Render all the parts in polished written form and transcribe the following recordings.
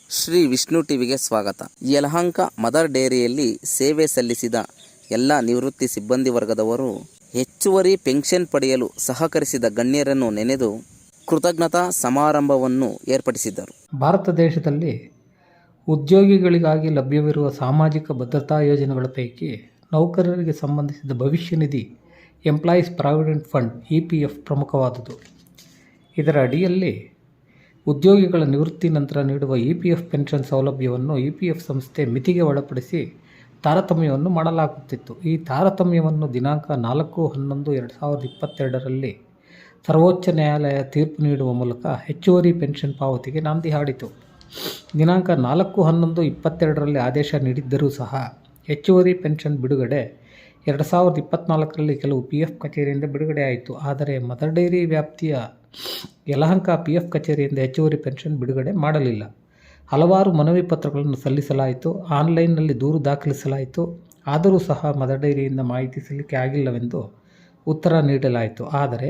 ಶ್ರೀ ವಿಷ್ಣು ಟಿವಿಗೆ ಸ್ವಾಗತ. ಯಲಹಂಕ ಮದರ್ ಡೇರಿಯಲ್ಲಿ ಸೇವೆ ಸಲ್ಲಿಸಿದ ಎಲ್ಲ ನಿವೃತ್ತಿ ಸಿಬ್ಬಂದಿ ವರ್ಗದವರು ಹೆಚ್ಚುವರಿ ಪೆನ್ಷನ್ ಪಡೆಯಲು ಸಹಕರಿಸಿದ ಗಣ್ಯರನ್ನು ನೆನೆದು ಕೃತಜ್ಞತಾ ಸಮಾರಂಭವನ್ನು ಏರ್ಪಡಿಸಿದ್ದರು. ಭಾರತ ದೇಶದಲ್ಲಿ ಉದ್ಯೋಗಿಗಳಿಗಾಗಿ ಲಭ್ಯವಿರುವ ಸಾಮಾಜಿಕ ಭದ್ರತಾ ಯೋಜನೆಗಳ ಪೈಕಿ ನೌಕರರಿಗೆ ಸಂಬಂಧಿಸಿದ ಭವಿಷ್ಯ ನಿಧಿ ಎಂಪ್ಲಾಯೀಸ್ ಪ್ರಾವಿಡೆಂಟ್ ಫಂಡ್ EPF ಪ್ರಮುಖವಾದುದು. ಇದರ ಅಡಿಯಲ್ಲಿ ಉದ್ಯೋಗಿಗಳ ನಿವೃತ್ತಿ ನಂತರ ನೀಡುವ EPF ಪೆನ್ಷನ್ ಸೌಲಭ್ಯವನ್ನು EPF ಸಂಸ್ಥೆ ಮಿತಿಗೆ ಒಳಪಡಿಸಿ ತಾರತಮ್ಯವನ್ನು ಮಾಡಲಾಗುತ್ತಿತ್ತು. ಈ ತಾರತಮ್ಯವನ್ನು ದಿನಾಂಕ 4/11/2022ರಲ್ಲಿ ಸರ್ವೋಚ್ಚ ನ್ಯಾಯಾಲಯ ತೀರ್ಪು ನೀಡುವ ಮೂಲಕ ಹೆಚ್ಚುವರಿ ಪೆನ್ಷನ್ ಪಾವತಿಗೆ ನಾಂದಿ ಹಾಡಿತು. ದಿನಾಂಕ 4/11/22ರಲ್ಲಿ ಆದೇಶ ನೀಡಿದ್ದರೂ ಸಹ ಹೆಚ್ಚುವರಿ ಪೆನ್ಷನ್ ಬಿಡುಗಡೆ 2024ರಲ್ಲಿ ಕೆಲವು PF ಕಚೇರಿಯಿಂದ ಬಿಡುಗಡೆಯಾಯಿತು. ಆದರೆ ಮದರ್ ಡೈರಿ ವ್ಯಾಪ್ತಿಯ ಯಲಹಂಕ PF ಕಚೇರಿಯಿಂದ ಹೆಚ್ಚುವರಿ ಪೆನ್ಷನ್ ಬಿಡುಗಡೆ ಮಾಡಲಿಲ್ಲ. ಹಲವಾರು ಮನವಿ ಪತ್ರಗಳನ್ನು ಸಲ್ಲಿಸಲಾಯಿತು, ಆನ್ಲೈನ್ನಲ್ಲಿ ದೂರು ದಾಖಲಿಸಲಾಯಿತು. ಆದರೂ ಸಹ ಮದರ್ ಡೈರಿಯಿಂದ ಮಾಹಿತಿ ಸಲ್ಲಿಕೆ ಆಗಿಲ್ಲವೆಂದು ಉತ್ತರ ನೀಡಲಾಯಿತು. ಆದರೆ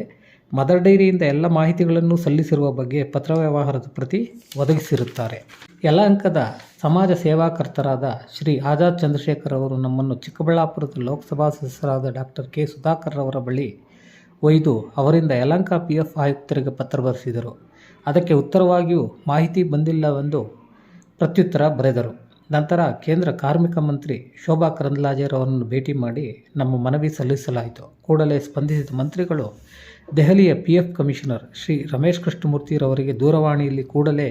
ಮದರ್ ಡೈರಿಯಿಂದ ಎಲ್ಲ ಮಾಹಿತಿಗಳನ್ನು ಸಲ್ಲಿಸಿರುವ ಬಗ್ಗೆ ಪತ್ರವ್ಯವಹಾರದ ಪ್ರತಿ ಒದಗಿಸಿರುತ್ತಾರೆ. ಯಲಹಂಕದ ಸಮಾಜ ಸೇವಾಕರ್ತರಾದ ಶ್ರೀ ಆಜಾದ್ ಚಂದ್ರಶೇಖರ್ ಅವರು ನಮ್ಮನ್ನು ಚಿಕ್ಕಬಳ್ಳಾಪುರದ ಲೋಕಸಭಾ ಸದಸ್ಯರಾದ ಡಾಕ್ಟರ್ K ಸುಧಾಕರ್ ಅವರ ಬಳಿ ಒಯ್ದು ಅವರಿಂದ ಯಲಹಂಕ PF ಆಯುಕ್ತರಿಗೆ ಪತ್ರ ಬರೆಸಿದರು. ಅದಕ್ಕೆ ಉತ್ತರವಾಗಿಯೂ ಮಾಹಿತಿ ಬಂದಿಲ್ಲವೆಂದು ಪ್ರತ್ಯುತ್ತರ ಬರೆದರು. ನಂತರ ಕೇಂದ್ರ ಕಾರ್ಮಿಕ ಮಂತ್ರಿ ಶೋಭಾ ಕರಂದ್ಲಾಜೆರವರನ್ನು ಭೇಟಿ ಮಾಡಿ ನಮ್ಮ ಮನವಿ ಸಲ್ಲಿಸಲಾಯಿತು. ಕೂಡಲೇ ಸ್ಪಂದಿಸಿದ ಮಂತ್ರಿಗಳು ದೆಹಲಿಯ PF ಕಮಿಷನರ್ ಶ್ರೀ ರಮೇಶ್ ಕೃಷ್ಣಮೂರ್ತಿರವರಿಗೆ ದೂರವಾಣಿಯಲ್ಲಿ ಕೂಡಲೇ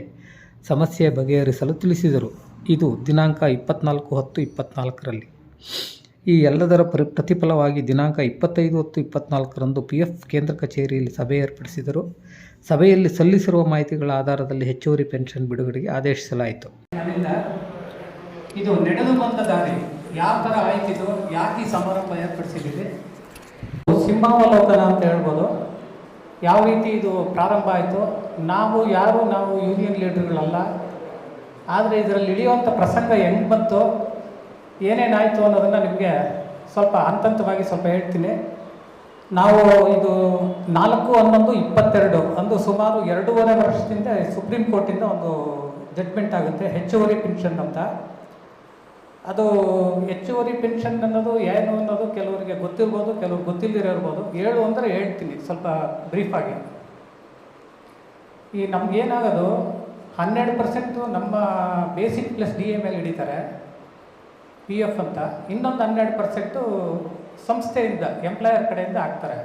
ಸಮಸ್ಯೆ ಬಗೆಹರಿಸಲು ತಿಳಿಸಿದರು. ಇದು ದಿನಾಂಕ 24/10/24ರಲ್ಲಿ. ಈ ಎಲ್ಲದರ ಪ್ರತಿಫಲವಾಗಿ ದಿನಾಂಕ 25/10/24ರಂದು PF ಕೇಂದ್ರ ಕಚೇರಿಯಲ್ಲಿ ಸಭೆ ಏರ್ಪಡಿಸಿದರು. ಸಭೆಯಲ್ಲಿ ಸಲ್ಲಿಸಿರುವ ಮಾಹಿತಿಗಳ ಆಧಾರದಲ್ಲಿ ಹೆಚ್ಚುವರಿ ಪೆನ್ಷನ್ ಬಿಡುಗಡೆಗೆ ಆದೇಶಿಸಲಾಯಿತು. ಇದು ನಡೆದು ಬಂದ ದಾರಿ ಯಾವ ಥರ ಆಯ್ತಿದ್ದು, ಯಾಕೆ ಈ ಸಮಾರಂಭ ಏರ್ಪಡಿಸಿದ್ದೀವಿ, ಸಿಂಹಾವಲೋಕನ ಅಂತ ಹೇಳ್ಬೋದು. ಯಾವ ರೀತಿ ಇದು ಪ್ರಾರಂಭ ಆಯಿತು, ನಾವು ಯೂನಿಯನ್ ಲೀಡರ್ಗಳಲ್ಲ, ಆದರೆ ಇದರಲ್ಲಿ ಇಳಿಯುವಂಥ ಪ್ರಸಂಗ ಹೆಂಗೆ ಬಂತು, ಏನೇನಾಯಿತು ಅನ್ನೋದನ್ನು ನಿಮಗೆ ಸ್ವಲ್ಪ ಹಂತವಾಗಿ ಸ್ವಲ್ಪ ಹೇಳ್ತೀನಿ. ನಾವು ಇದು 4/11/22 ಅಂದು ಸುಮಾರು 2.5 ವರ್ಷದಿಂದ ಸುಪ್ರೀಂ ಕೋರ್ಟಿಂದ ಒಂದು ಜಡ್ಜ್ಮೆಂಟ್ ಆಗುತ್ತೆ ಹೆಚ್ಚುವರಿ ಪೆನ್ಷನ್ ಅಂತ. ಅದು ಹೆಚ್ಚುವರಿ ಪೆನ್ಷನ್ ಅನ್ನೋದು ಏನು ಅನ್ನೋದು ಕೆಲವರಿಗೆ ಗೊತ್ತಿರ್ಬೋದು, ಕೆಲವ್ರಿಗೆ ಗೊತ್ತಿಲ್ಲದಿರೋರ್ಬೋದು. ಹೇಳು ಅಂದರೆ ಹೇಳ್ತೀನಿ ಸ್ವಲ್ಪ ಬ್ರೀಫಾಗಿ. ಈ ನಮಗೇನಾಗೋದು 12% ನಮ್ಮ ಬೇಸಿಕ್ ಪ್ಲಸ್ DA ಮೇಲೆ ಹಿಡಿತಾರೆ PF ಅಂತ, ಇನ್ನೊಂದು 12% ಸಂಸ್ಥೆಯಿಂದ ಎಂಪ್ಲಾಯರ್ ಕಡೆಯಿಂದ ಹಾಕ್ತಾರೆ.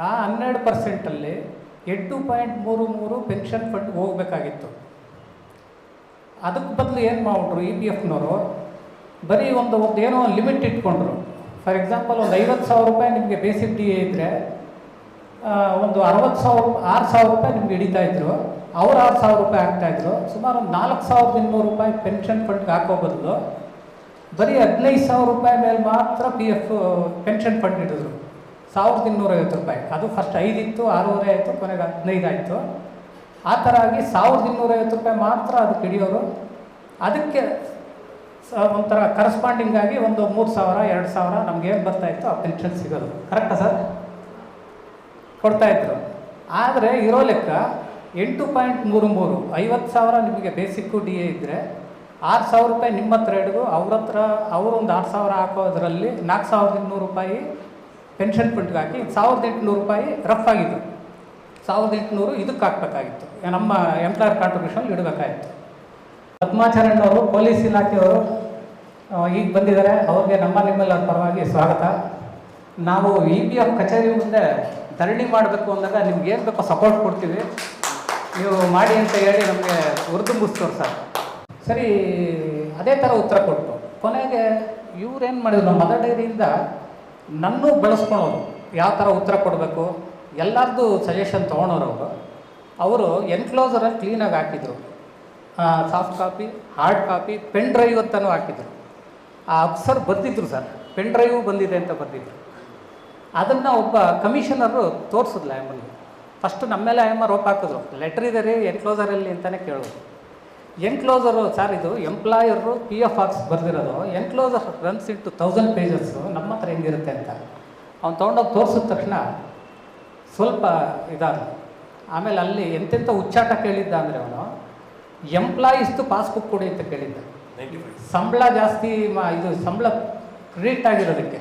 ಆ 12%ಅಲ್ಲಿ 8.33 ಪೆನ್ಷನ್ ಫಂಡ್ ಹೋಗಬೇಕಾಗಿತ್ತು. ಅದಕ್ಕೆ ಬದಲು ಏನು ಮಾಡಿಬಿಟ್ರು EPFನವರು, ಬರೀ ಒಂದು ಏನೋ ಲಿಮಿಟ್ ಇಟ್ಕೊಂಡ್ರು. ಫಾರ್ ಎಕ್ಸಾಂಪಲ್ ಒಂದು 50,000 ರೂಪಾಯಿ ನಿಮಗೆ ಬೇಸಿಕ್ DA ಇದ್ದರೆ ಒಂದು 6,000 ರೂಪಾಯಿ ನಿಮ್ಗೆ ಹಿಡಿತಾಯಿದ್ರು. ಅವ್ರು 6,000 ರೂಪಾಯಿ ಹಾಕ್ತಾಯಿದ್ರು. ಸುಮಾರು 4,200 ರೂಪಾಯಿ ಪೆನ್ಷನ್ ಫಂಡ್ಗೆ ಹಾಕೋ ಬದಲು ಬರೀ 15,000 ರೂಪಾಯಿ ಮೇಲೆ ಮಾತ್ರ PF ಪೆನ್ಷನ್ ಫಂಡ್ ಹಿಡಿದ್ರು. 1,250 ರೂಪಾಯಿ. ಅದು ಫಸ್ಟ್ 5 ಇತ್ತು, 6.5 ಆಯಿತು, ಕೊನೆಗೆ 15 ಆಯಿತು. ಆ ಥರ ಆಗಿ 1,250 ರೂಪಾಯಿ ಮಾತ್ರ ಅದಕ್ಕೆ ಹಿಡಿಯೋರು. ಅದಕ್ಕೆ ಒಂಥರ ಕರೆಸ್ಪಾಂಡಿಂಗ್ ಆಗಿ ಒಂದು 3,000 2,000 ನಮಗೇನು ಬರ್ತಾಯಿತ್ತು ಆ ಪೆನ್ಷನ್ ಸಿಗೋದು. ಕರೆಕ್ಟಾ ಸರ್? ಕೊಡ್ತಾಯಿದ್ರು. ಆದರೆ ಇರೋ ಲೆಕ್ಕ 8.33 50,000 ನಿಮಗೆ ಬೇಸಿಕ್ಕು DA ಇದ್ದರೆ 6,000 ರೂಪಾಯಿ ನಿಮ್ಮ ಹತ್ರ ಹಿಡಿದು ಅವರು ಒಂದು 6,000 ಹಾಕೋದ್ರಲ್ಲಿ 4,200 ರೂಪಾಯಿ ಪೆನ್ಷನ್ ಫಂಡ್ಗೆ ಹಾಕಿ 1,800 ರೂಪಾಯಿ ರಫ್ ಆಗಿದ್ದು. 1,800 ಇದಕ್ಕೆ ಹಾಕಬೇಕಾಗಿತ್ತು, ನಮ್ಮ ಎಂಪ್ಲಾಯರ್ ಕಾಂಟ್ರಿಬ್ಯೂಷನ್ ಇಡಬೇಕಾಗಿತ್ತು. ಪದ್ಮಾಚರಣವರು ಪೊಲೀಸ್ ಇಲಾಖೆಯವರು ಈಗ ಬಂದಿದ್ದಾರೆ. ಅವ್ರಿಗೆ ನಿಮ್ಮೆಲ್ಲರ ಪರವಾಗಿ ಸ್ವಾಗತ. ನಾವು EPF ಕಚೇರಿ ಮುಂದೆ ಧರಣಿ ಮಾಡಬೇಕು ಅಂದಾಗ ನಿಮ್ಗೆ ಏನು ಬೇಕೋ ಸಪೋರ್ಟ್ ಕೊಡ್ತೀವಿ, ನೀವು ಮಾಡಿ ಅಂತ ಹೇಳಿ ನಮಗೆ ಹುರಿದುಂಬಿಸ್ತವ್ರು ಸರ್. ಸರಿ, ಅದೇ ಥರ ಉತ್ತರ ಕೊಟ್ಟು ಕೊನೆಗೆ ಇವ್ರೇನು ಮಾಡಿದ್ರು, ನಮ್ಮ ಮದರ್ ಡೈರಿಯಿಂದ ನನ್ನೂ ಬಳಸ್ಕೊಳೋರು ಯಾವ ಥರ ಉತ್ತರ ಕೊಡಬೇಕು ಎಲ್ಲರದ್ದು ಸಜೆಷನ್ ತೊಗೊಳೋರು. ಅವರು ಎನ್ಕ್ಲೋಸರಲ್ಲಿ ಕ್ಲೀನಾಗಿ ಹಾಕಿದರು. Soft copy, hard copy, pen drive ಅಂತಲೂ ಹಾಕಿದರು. ಆ ಅಫ್ಸರ್ ಬರ್ತಿದ್ರು ಸರ್, ಪೆನ್ ಡ್ರೈವು ಬಂದಿದೆ ಅಂತ ಬರ್ತಿದ್ರು. ಅದನ್ನು ಒಬ್ಬ ಕಮಿಷನರು ತೋರಿಸಿದ್ಲ ಆಯಮ್ಮನಿಗೆ. ಫಸ್ಟು ನಮ್ಮೆಲ್ಲ ಆಯಮ್ಮ ರೋಪ್ ಹಾಕಿದ್ರು, ಲೆಟ್ರ್ ಇದೆ ರೀ ಎನ್ಕ್ಲೋಸರಲ್ಲಿ ಅಂತಲೇ ಕೇಳೋದು. ಎನ್ಕ್ಲೋಸರು ಸರ್, ಇದು ಎಂಪ್ಲಾಯರು PF ಆಫೀಸ್ ಬರೆದಿರೋದು, ಎನ್ಕ್ಲೋಸರ್ ರನ್ಸ್ ಇಂಟು 1000 ಪೇಜಸ್ಸು, ನಮ್ಮ ಹತ್ರ ಹೆಂಗಿರುತ್ತೆ ಅಂತ. ಅವ್ನು ತೊಗೊಂಡೋಗಿ ತೋರಿಸಿದ ತಕ್ಷಣ ಸ್ವಲ್ಪ ಇದಾದ. ಆಮೇಲೆ ಅಲ್ಲಿ ಎಂತೆಂಥ ಉಚ್ಚಾಟ ಕೇಳಿದ್ದ ಅಂದರೆ ಅವನು ಎಂಪ್ಲಾಯೀಸ್ದು ಪಾಸ್ಬುಕ್ ಕೊಡಿ ಅಂತ ಕೇಳಿದ್ದೆ. ಸಂಬಳ ಜಾಸ್ತಿ ಇದು ಸಂಬಳ ಕ್ರೆಡಿಟ್ ಆಗಿರೋದಕ್ಕೆ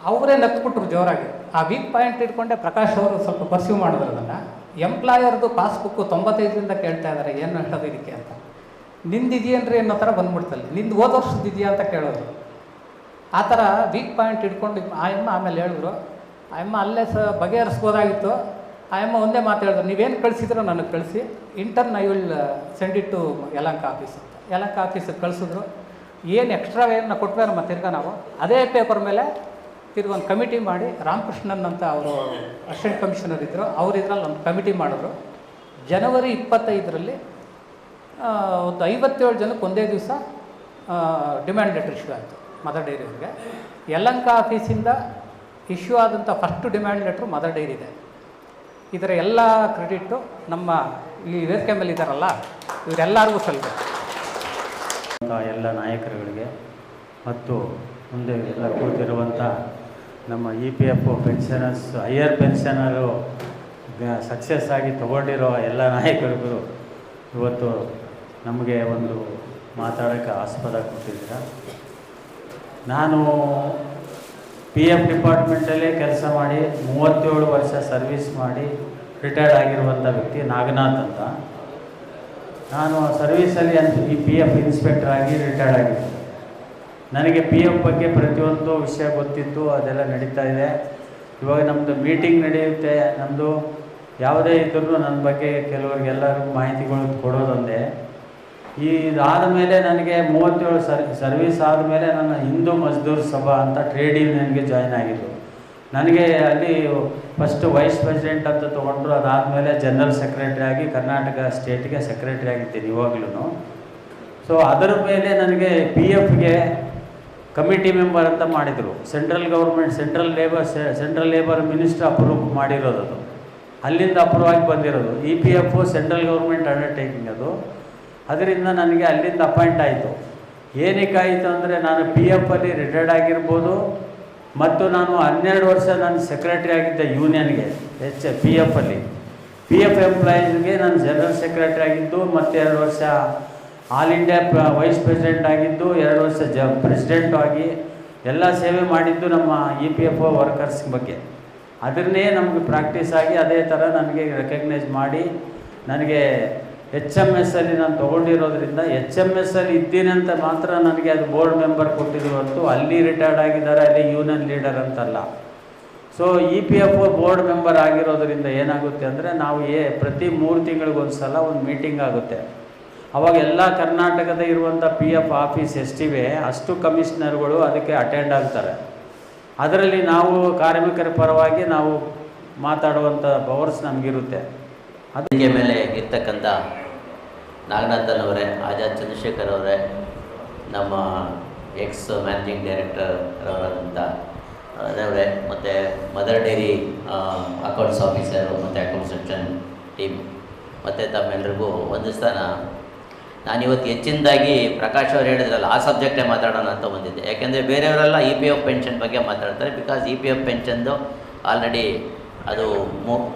ಅವರೇ ನತ್ಬಿಟ್ರು ಜೋರಾಗಿ. ಆ ವೀಕ್ ಪಾಯಿಂಟ್ ಇಟ್ಕೊಂಡೆ ಪ್ರಕಾಶ್ ಅವರು ಸ್ವಲ್ಪ ಪರ್ಸ್ಯೂ ಮಾಡಿದ್ರು ಅದನ್ನು. ಎಂಪ್ಲಾಯರ್ದು ಪಾಸ್ಬುಕ್ಕು 95ರಿಂದ ಕೇಳ್ತಾ ಇದ್ದಾರೆ, ಏನು ಹೇಳೋದು ಇದಕ್ಕೆ ಅಂತ. ನಿಂದಿದೆಯೇನ್ರಿ ಅನ್ನೋ ಥರ ಬಂದ್ಬಿಡ್ತಲ್ಲಿ. ನಿಂದು ಹೋದ ವರ್ಷದ ಇದೆಯಾ ಅಂತ ಕೇಳೋದು. ಆ ಥರ ವೀಕ್ ಪಾಯಿಂಟ್ ಇಟ್ಕೊಂಡು ಆಯಮ್ಮ ಆಮೇಲೆ ಹೇಳಿದ್ರು. ಆಯಮ್ಮ ಅಲ್ಲೇ ಬಗೆಹರಿಸ್ಬೋದಾಗಿತ್ತು. ಆಯಮ್ಮ ಒಂದೇ ಮಾತು ಹೇಳಿದ್ರು, ನೀವೇನು ಕಳಿಸಿದ್ರು ನನಗೆ ಕಳಿಸಿ, intern I will send it to Yelahanka office ಅಂತ. ಯಲಹಂಕ ಆಫೀಸಿಗೆ ಕಳಿಸಿದ್ರು. ಏನು ಎಕ್ಸ್ಟ್ರಾ ಏನು ಕೊಟ್ಟಾರ ಮತ್ತು ತಿರ್ಗಾ ನಾವು ಅದೇ ಪೇಪರ್ ಮೇಲೆ ತಿರ್ಗಿ ಒಂದು ಕಮಿಟಿ ಮಾಡಿ, ರಾಮಕೃಷ್ಣನ್ ಅಂತ ಅವರು ಅಸಿಸ್ಟೆಂಟ್ ಕಮಿಷನರ್ ಇದ್ದರು, ಅವರು ಇದರಲ್ಲಿ ಒಂದು ಕಮಿಟಿ ಮಾಡಿದ್ರು. ಜನವರಿ 25ರಲ್ಲಿ ಒಂದು 57 ಜನಕ್ಕೆ ಒಂದೇ ದಿವಸ ಡಿಮ್ಯಾಂಡ್ ಲೆಟರ್ ಇಶ್ಯೂ ಆಯಿತು ಮದರ್ ಡೈರಿಯವರಿಗೆ. ಯಲಹಂಕ ಆಫೀಸಿಂದ ಇಶ್ಯೂ ಆದಂಥ first demand letter mother dairy ಇದೆ. ಇದರ ಎಲ್ಲ ಕ್ರೆಡಿಟ್ಟು ನಮ್ಮ ಈ ವೇದಿಕೆ ಮೇಲೆ ಇದ್ದಾರಲ್ಲ ಇವರೆಲ್ಲರಿಗೂ ಸಲ್ಲಬೇಕು. ಎಲ್ಲ ನಾಯಕರುಗಳಿಗೆ ಮತ್ತು ಮುಂದೆ ಎಲ್ಲ ಕೂತಿರುವಂಥ ನಮ್ಮ EPF ಪೆನ್ಷನರ್ಸ್, ಹೈಯರ್ ಪೆನ್ಷನರು ಸಕ್ಸಸ್ ಆಗಿ ತಗೊಂಡಿರೋ ಎಲ್ಲ ನಾಯಕರಿಗೂ ಇವತ್ತು ನಮಗೆ ಒಂದು ಮಾತಾಡೋಕ್ಕೆ ಆಸ್ಪದ ಕೊಟ್ಟಿದ್ದೀರ. ನಾನು PF ಡಿಪಾರ್ಟ್ಮೆಂಟಲ್ಲೇ ಕೆಲಸ ಮಾಡಿ 37 ವರ್ಷ ಸರ್ವಿಸ್ ಮಾಡಿ ರಿಟೈರ್ಡ್ ಆಗಿರುವಂಥ ವ್ಯಕ್ತಿ ನಾಗನಾಥ್ ಅಂತ. ನಾನು ಸರ್ವೀಸಲ್ಲಿ ಈ PF ಇನ್ಸ್ಪೆಕ್ಟರ್ ಆಗಿ ರಿಟೈರ್ಡ್ ಆಗಿದ್ದೆ. ನನಗೆ PF ಬಗ್ಗೆ ಪ್ರತಿಯೊಂದು ವಿಷಯ ಗೊತ್ತಿತ್ತು, ಅದೆಲ್ಲ ನಡೀತಾ ಇದೆ. ಇವಾಗ ನಮ್ಮದು ಮೀಟಿಂಗ್ ನಡೆಯುತ್ತೆ, ನಮ್ಮದು ಯಾವುದೇ ಇದ್ದರೂ ನನ್ನ ಬಗ್ಗೆ ಕೆಲವರಿಗೆಲ್ಲರಿಗೂ ಮಾಹಿತಿಗಳು ಕೊಡೋದೊಂದೇ. ಇದಾದ ಮೇಲೆ ನನಗೆ 37 ಸರ್ವೀಸ್ ಆದಮೇಲೆ ನನ್ನ ಹಿಂದೂ ಮಜ್ದೂರ್ ಸಭಾ ಅಂತ ಟ್ರೇಡ್ ಯೂನಿಯನ್ಗೆ ಜಾಯ್ನ್ ಆಗಿದ್ದು. ನನಗೆ ಅಲ್ಲಿ ಫಸ್ಟು ವೈಸ್ ಪ್ರೆಸಿಡೆಂಟ್ ಅಂತ ತೊಗೊಂಡ್ರು. ಅದಾದಮೇಲೆ ಜನರಲ್ ಸೆಕ್ರೆಟರಿ ಆಗಿ ಕರ್ನಾಟಕ ಸ್ಟೇಟ್ಗೆ ಸೆಕ್ರೆಟರಿ ಆಗಿದ್ದೀನಿ ಇವಾಗಲೂ. ಸೊ ಅದರ ಮೇಲೆ ನನಗೆ PFಗೆ ಕಮಿಟಿ ಮೆಂಬರ್ ಅಂತ ಮಾಡಿದರು. Central government central labour minister approve ಮಾಡಿರೋದು, ಅದು ಅಲ್ಲಿಂದ ಅಪ್ರೂವ್ ಆಗಿ ಬಂದಿರೋದು. EPF ಸೆಂಟ್ರಲ್ ಗೌರ್ಮೆಂಟ್ ಅಂಡರ್ಟೇಕಿಂಗ್ ಅದು. ಅದರಿಂದ ನನಗೆ ಅಲ್ಲಿಂದ ಅಪಾಯಿಂಟ್ ಆಯಿತು. ಏನಕ್ಕಾಯಿತು ಅಂದರೆ ನಾನು PFಲ್ಲಿ ರಿಟೈರ್ಡ್ ಆಗಿರ್ಬೋದು ಮತ್ತು ನಾನು 12 ವರ್ಷ ನಾನು ಸೆಕ್ರೆಟರಿ ಆಗಿದ್ದೆ ಯೂನಿಯನ್ಗೆ PFಲ್ಲಿ. PF ಎಂಪ್ಲಾಯೀಸ್ಗೆ ನಾನು ಜನರಲ್ ಸೆಕ್ರೆಟರಿ ಆಗಿದ್ದು ಮತ್ತು 2 ವರ್ಷ ಆಲ್ ಇಂಡಿಯಾ ವೈಸ್ ಪ್ರೆಸಿಡೆಂಟ್ ಆಗಿದ್ದು, 2 ವರ್ಷ ಪ್ರೆಸಿಡೆಂಟು ಆಗಿ ಎಲ್ಲ ಸೇವೆ ಮಾಡಿದ್ದು ನಮ್ಮ EPF ವರ್ಕರ್ಸ್ ಬಗ್ಗೆ. ಅದನ್ನೇ ನಮಗೆ ಪ್ರಾಕ್ಟೀಸ್ ಆಗಿ ಅದೇ ಥರ ನನಗೆ ರೆಕಗ್ನೈಸ್ ಮಾಡಿ ನನಗೆ HMSಲ್ಲಿ ನಾನು ತೊಗೊಂಡಿರೋದ್ರಿಂದ HMSಲ್ಲಿ ಇದ್ದೀನಿ ಅಂತ ಮಾತ್ರ ನನಗೆ ಅದು ಬೋರ್ಡ್ ಮೆಂಬರ್ ಕೊಟ್ಟಿದ್ರು ಹೊರತು ಅಲ್ಲಿ ರಿಟೈರ್ಡ್ ಆಗಿದ್ದಾರೆ, ಅಲ್ಲಿ ಯೂನಿಯನ್ ಲೀಡರ್ ಅಂತಲ್ಲ. ಸೊ EPF ಬೋರ್ಡ್ ಮೆಂಬರ್ ಆಗಿರೋದ್ರಿಂದ ಏನಾಗುತ್ತೆ ಅಂದರೆ ನಾವು ಪ್ರತಿ 3 ತಿಂಗಳಿಗೊಂದು ಸಲ ಒಂದು ಮೀಟಿಂಗ್ ಆಗುತ್ತೆ. ಅವಾಗ ಎಲ್ಲ ಕರ್ನಾಟಕದ ಇರುವಂಥ PF ಆಫೀಸ್ ಎಷ್ಟಿವೆ ಅಷ್ಟು ಕಮಿಷನರ್ಗಳು ಅದಕ್ಕೆ ಅಟೆಂಡ್ ಆಗ್ತಾರೆ. ಅದರಲ್ಲಿ ನಾವು ಕಾರ್ಮಿಕರ ಪರವಾಗಿ ನಾವು ಮಾತಾಡುವಂಥ ಪವರ್ಸ್ ನಮಗಿರುತ್ತೆ. ಅದಕ್ಕೆ ಮೇಲೆ ಇರ್ತಕ್ಕಂಥ ನಾಗನಾಥನ್ ಅವರೇ, ಆಜಾದ್ ಚಂದ್ರಶೇಖರ್ ಅವರೇ, ನಮ್ಮ ಎಕ್ಸ್ ಮ್ಯಾನೇಜಿಂಗ್ ಡೈರೆಕ್ಟರ್ ಅವರಾದಂಥ ಅವರೇ, ಮತ್ತು ಮದರ್ ಡೈರಿ ಅಕೌಂಟ್ಸ್ ಆಫೀಸರು ಮತ್ತು ಅಕೌಂಟ್ ಸೆಕ್ಷನ್ ಟೀಮ್, ಮತ್ತು ತಮ್ಮೆಲ್ಲರಿಗೂ ಒಂದು ಸ್ಥಾನ. ನಾನಿವತ್ತು ಹೆಚ್ಚಿನದಾಗಿ ಪ್ರಕಾಶ್ ಅವರು ಹೇಳಿದ್ರಲ್ಲ ಆ ಸಬ್ಜೆಕ್ಟೇ ಮಾತಾಡೋಣ ಅಂತ ಬಂದಿದ್ದೆ. ಯಾಕೆಂದರೆ ಬೇರೆಯವರೆಲ್ಲ EPF ಪೆನ್ಷನ್ ಬಗ್ಗೆ ಮಾತಾಡ್ತಾರೆ. ಬಿಕಾಸ್ EPF ಪೆನ್ಷನ್ದು ಆಲ್ರೆಡಿ ಅದು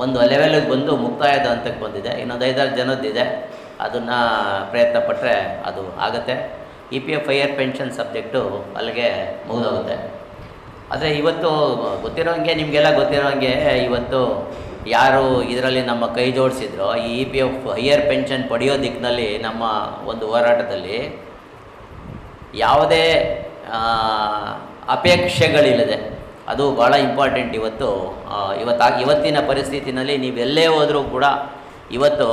ಒಂದು ಲೆವೆಲಿಗೆ ಬಂದು ಮುಕ್ತಾಯದ ಹಂತಕ್ಕೆ ಬಂದಿದೆ. ಇನ್ನೊಂದು 5-6 ಜನದ್ದಿದೆ, ಅದನ್ನು ಪ್ರಯತ್ನ ಪಟ್ಟರೆ ಅದು ಆಗುತ್ತೆ. EPF ಹೈಯರ್ ಪೆನ್ಷನ್ ಸಬ್ಜೆಕ್ಟು ಅಲ್ಲಿಗೆ ಮುಗಿದೋಗುತ್ತೆ. ಆದರೆ ಇವತ್ತು ಗೊತ್ತಿರೋಂಗೆ, ನಿಮಗೆಲ್ಲ ಗೊತ್ತಿರೋಂಗೆ, ಇವತ್ತು ಯಾರು ಇದರಲ್ಲಿ ನಮ್ಮ ಕೈ ಜೋಡಿಸಿದ್ರೋ ಈ EPF ಹೈಯರ್ ಪೆನ್ಷನ್ ಪಡೆಯೋ ದಿಕ್ಕಿನಲ್ಲಿ ನಮ್ಮ ಒಂದು ಹೋರಾಟದಲ್ಲಿ ಯಾವುದೇ ಅಪೇಕ್ಷೆಗಳಿಲ್ಲದೆ, ಅದು ಭಾಳ ಇಂಪಾರ್ಟೆಂಟ್. ಇವತ್ತಿನ ಪರಿಸ್ಥಿತಿನಲ್ಲಿ ನೀವೆಲ್ಲೇ ಹೋದರೂ ಕೂಡ ಇವತ್ತು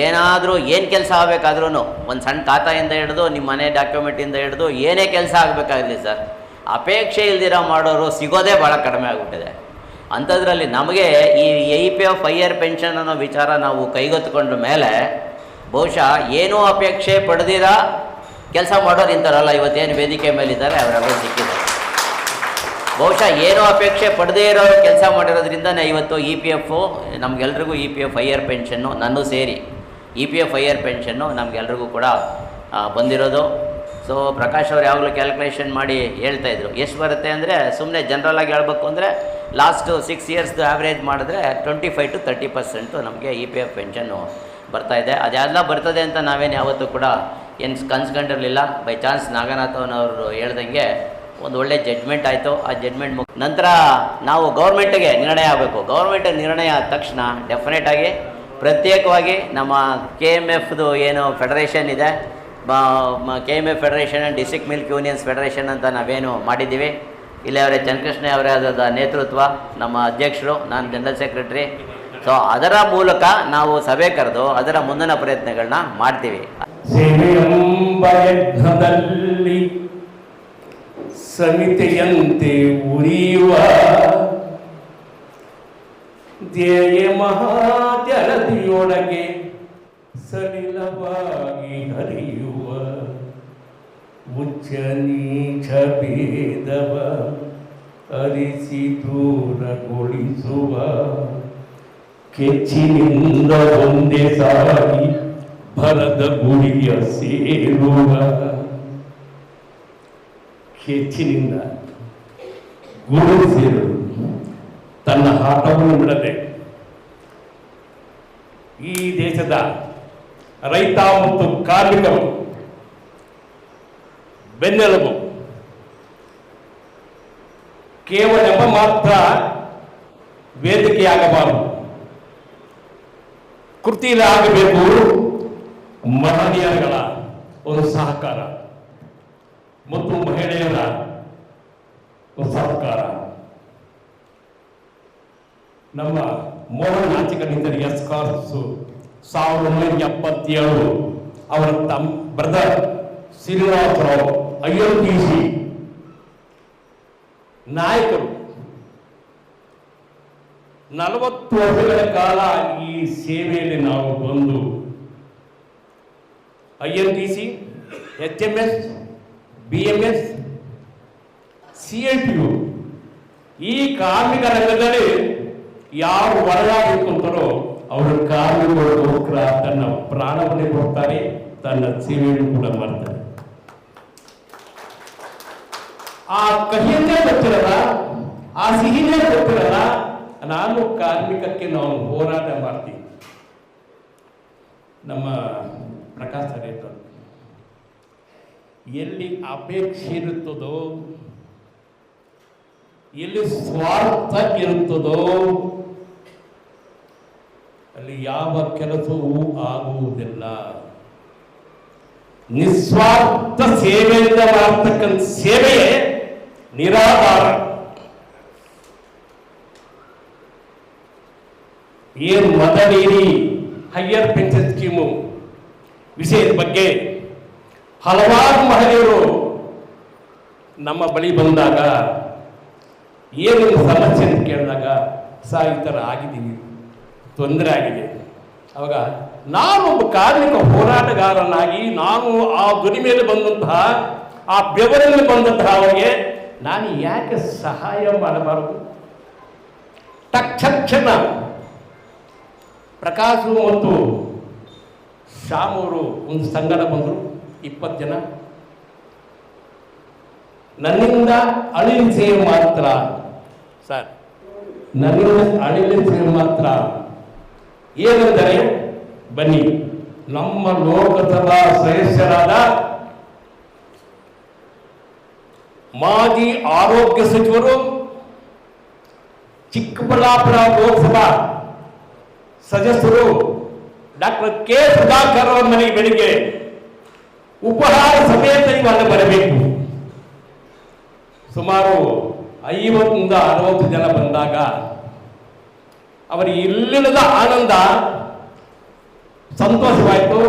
ಏನಾದರೂ ಏನು ಕೆಲಸ ಆಗಬೇಕಾದ್ರೂ ಒಂದು ಸಣ್ಣ ಖಾತೆಯಿಂದ ಹಿಡಿದು ನಿಮ್ಮ ಮನೆ ಡಾಕ್ಯುಮೆಂಟಿಂದ ಹಿಡಿದು ಏನೇ ಕೆಲಸ ಆಗಬೇಕಾಗಲಿ ಸರ್, ಅಪೇಕ್ಷೆ ಇಲ್ದಿರೋ ಮಾಡೋರು ಸಿಗೋದೇ ಭಾಳ ಕಡಿಮೆ ಆಗಿಬಿಟ್ಟಿದೆ. ಅಂಥದ್ರಲ್ಲಿ ನಮಗೆ ಈ EPF ಹೈಯರ್ ಪೆನ್ಷನ್ ಅನ್ನೋ ವಿಚಾರ ನಾವು ಕೈಗೆತ್ತಿಕೊಂಡ ಮೇಲೆ ಬಹುಶಃ ಏನೂ ಅಪೇಕ್ಷೆ ಪಡೆದಿರ ಕೆಲಸ ಮಾಡೋರು ಇಂಥರಲ್ಲ ಇವತ್ತೇನು ವೇದಿಕೆ ಮೇಲಿದ್ದಾರೆ ಅವರೆಲ್ಲ ಸಿಕ್ಕಿದ್ದಾರೆ. ಬಹುಶಃ ಏನೂ ಅಪೇಕ್ಷೆ ಪಡೆದೇ ಇರೋ ಕೆಲಸ ಮಾಡಿರೋದ್ರಿಂದನೇ ಇವತ್ತು EPF ನಮಗೆಲ್ರಿಗೂ EPF ಹೈಯರ್ ಪೆನ್ಷನ್ನು, ನನ್ನೂ ಸೇರಿ EPF ಹೈಯರ್ ಪೆನ್ಷನ್ನು ನಮಗೆಲ್ರಿಗೂ ಕೂಡ ಬಂದಿರೋದು. ಸೊ ಪ್ರಕಾಶ್ ಅವ್ರು ಯಾವಾಗಲೂ ಕ್ಯಾಲ್ಕುಲೇಷನ್ ಮಾಡಿ ಹೇಳ್ತಾಯಿದ್ರು ಎಷ್ಟು ಬರುತ್ತೆ ಅಂದರೆ, ಸುಮ್ಮನೆ ಜನರಲಾಗಿ ಹೇಳ್ಬೇಕು ಅಂದರೆ ಲಾಸ್ಟು 6 ಇಯರ್ಸ್ದು ಆ್ಯಾವ್ರೇಜ್ ಮಾಡಿದ್ರೆ 25 to 30% ನಮಗೆ EPF ಪೆನ್ಷನ್ನು ಬರ್ತಾಯಿದೆ. ಅದೆಲ್ಲ ಬರ್ತದೆ ಅಂತ ನಾವೇನು ಯಾವತ್ತೂ ಕೂಡ ಏನು ಕನ್ಸ್ಕೊಂಡಿರಲಿಲ್ಲ. ಬೈ ಚಾನ್ಸ್ ನಾಗನಾಥನವರು ಹೇಳ್ದಂಗೆ ಒಂದು ಒಳ್ಳೆ ಜಡ್ಜ್ಮೆಂಟ್ ಆಯಿತು. ಆ ಜಡ್ಜ್ಮೆಂಟ್ ನಂತರ ನಾವು ಗೌರ್ಮೆಂಟಿಗೆ ನಿರ್ಣಯ ಆಗಬೇಕು. ಗೌರ್ಮೆಂಟಿಗೆ ನಿರ್ಣಯ ಆದ ತಕ್ಷಣ ಡೆಫಿನೆಟಾಗಿ ಪ್ರತ್ಯೇಕವಾಗಿ ನಮ್ಮ KMFದು ಏನು ಫೆಡರೇಷನ್ ಇದೆ, KMF federation and district milk unions federation ಅಂತ ನಾವೇನು ಮಾಡಿದ್ದೀವಿ, ಇಲ್ಲಿ ಅವರೇ ಚನ್ನಕೃಷ್ಣ ಅವರೇ ಆದ ನೇತೃತ್ವ, ನಮ್ಮ ಅಧ್ಯಕ್ಷರು, ನಾನು ಜನರಲ್ ಸೆಕ್ರೆಟರಿ. ಸೊ ಅದರ ಮೂಲಕ ನಾವು ಸಭೆ ಕರೆದು ಅದರ ಮುಂದಿನ ಪ್ರಯತ್ನಗಳನ್ನ ಮಾಡ್ತೀವಿ. ಸೇವೆಯೆಂಬ ಯಜ್ಞದಲ್ಲಿ ಸಮಿತಿಯಂತೆ ಉರಿಯುವ ಧ್ಯೇಯ ಮಹಾಜಲದಿಯೊಳಗೆ ಸಲಿಲವಾಗಿ ಹರಿಯುವ ಉಚ್ಚ ನೀಚ ಭೇದವ ಅರಿಸಿ ದೂರಗೊಳಿಸುವ ಕೆಚ್ಚಿನಿಂದ ಒಂದೇ ಸಾಗಿ ಭರದ ಗುರಿಯ ಸೇರುವ ಕೆಚ್ಚಿನಿಂದ ಗುರು ಸೇರುವುದು, ತನ್ನ ಆಟವನ್ನು ಬಿಡದೆ ಈ ದೇಶದ ರೈತ ಮತ್ತು ಕಾರ್ಮಿಕರು ಬೆನ್ನೆಲುಬು. ಕೇವಲ ನೆಪ ಮಾತ್ರ ವೇದಿಕೆಯಾಗಬಾರದು, ಕೃತಿಯಲ್ಲಿ ಆಗಬೇಕು. ಮಹನೀಯರುಗಳ ಒಂದು ಸಹಕಾರ ಮತ್ತು ಮಹಿಳೆಯರ ಒಂದು ಸಹಕಾರ. ನಮ್ಮ ಮೋಹನ್ ನಾಚಿಕನಿಂದ ಎಸ್ಕಾರ್ಸು 1977 ಅವರ ಬ್ರದರ್ ಶ್ರೀನಿವಾಸರಾವ್ INTC ನಾಯಕರು 40 ವರ್ಷಗಳ ಕಾಲ ಈ ಸೇವೆಯಲ್ಲಿ ನಾವು ಬಂದು INTC, HMS, BMS, CITU ಈ ಕಾರ್ಮಿಕ ರಂಗದಲ್ಲಿ ಯಾರು ಹೊರಗಾಗಿರ್ತಾರೋ ಅವರು ಕಾರ್ಮಿಕರಿಗೋಸ್ಕರ ತನ್ನ ಪ್ರಾಣವನ್ನೇ ಕೊಡ್ತಾರೆ, ತನ್ನ ಸೇವೆಯನ್ನು ಕೂಡ ಮಾಡ್ತಾರೆ. ಆ ಕಹಿಯನ್ನೇ ಗೊತ್ತಿರಲ್ಲ, ಆ ಸಿಹಿನೇ ಗೊತ್ತಿರಲ್ಲ. ನಾನು ಕಾರ್ಮಿಕಕ್ಕೆ ನಾವು ಹೋರಾಟ ಮಾಡ್ತೀವಿ. ನಮ್ಮ ಪ್ರಕಾಶ್ ಸರ್ ಎಲ್ಲಿ ಅಪೇಕ್ಷೆ ಇರುತ್ತದೋ, ಎಲ್ಲಿ ಸ್ವಾರ್ಥ ಇರುತ್ತದೋ ಅಲ್ಲಿ ಯಾವ ಕೆಲಸವೂ ಆಗುವುದಿಲ್ಲ. ನಿಸ್ವಾರ್ಥ ಸೇವೆಯಿಂದ ಮಾಡ್ತಕ್ಕಂಥ ಸೇವೆಯೇ ನಿರಾಧಾರ. ಏನು ಮದರ್ ಹೈಯರ್ ಪೆನ್ಷನ್ ಸ್ಕೀಮು ವಿಷಯದ ಬಗ್ಗೆ ಹಲವಾರು ಮಹಿಳೆಯರು ನಮ್ಮ ಬಳಿ ಬಂದಾಗ ಏನು ಸಮಸ್ಯೆ ಅಂತ ಕೇಳಿದಾಗ ಈ ಥರ ಆಗಿದ್ದೀವಿ, ತೊಂದರೆ ಆಗಿದೆ. ಅವಾಗ ನಾನೊಬ್ಬ ಕಾರ್ಮಿಕ ಹೋರಾಟಗಾರನಾಗಿ ನಾನು ಆ ಧ್ವನಿ ಮೇಲೆ ಬಂದಂತಹ, ಆ ಬೆವರಲ್ಲಿ ಬಂದಂತಹ ಅವರಿಗೆ ನಾನು ಯಾಕೆ ಸಹಾಯ ಮಾಡಬಾರದು? ತಕ್ಷಣ ಪ್ರಕಾಶು ಮತ್ತು ಶ್ಯಾಮ್ ಅವರು ಒಂದು ಸಂಗಡ ಬಂದರು, 20 ಜನ. ನನ್ನಿಂದ ಅಳಿಲು ಸೇವೆ ಮಾತ್ರ ಸರ್, ನನ್ನಿಂದ ಅಳಿಲು ಸೇವೆ ಮಾತ್ರ. ಏನೆಂದರೆ ಬನ್ನಿ, ನಮ್ಮ ಲೋಕಸಭಾ ಸದಸ್ಯರಾದ ಮಾಜಿ ಆರೋಗ್ಯ ಸಚಿವರು, ಚಿಕ್ಕಬಳ್ಳಾಪುರ ಲೋಕಸಭಾ ಸದಸ್ಯರು ಡಾಕ್ಟರ್ K. ಸುಧಾಕರ್ ಅವರ ಮನೆಗೆ ಬೆಳಿಗ್ಗೆ ಉಪಹಾರ ಸಮೇತ ಇವಾಗ ಬರಬೇಕು. ಸುಮಾರು 50-60 ಜನ ಬಂದಾಗ ಅವರಿಗೆ ಇಲ್ಲಿಲ್ಲದ ಆನಂದ, ಸಂತೋಷವಾಯಿತು.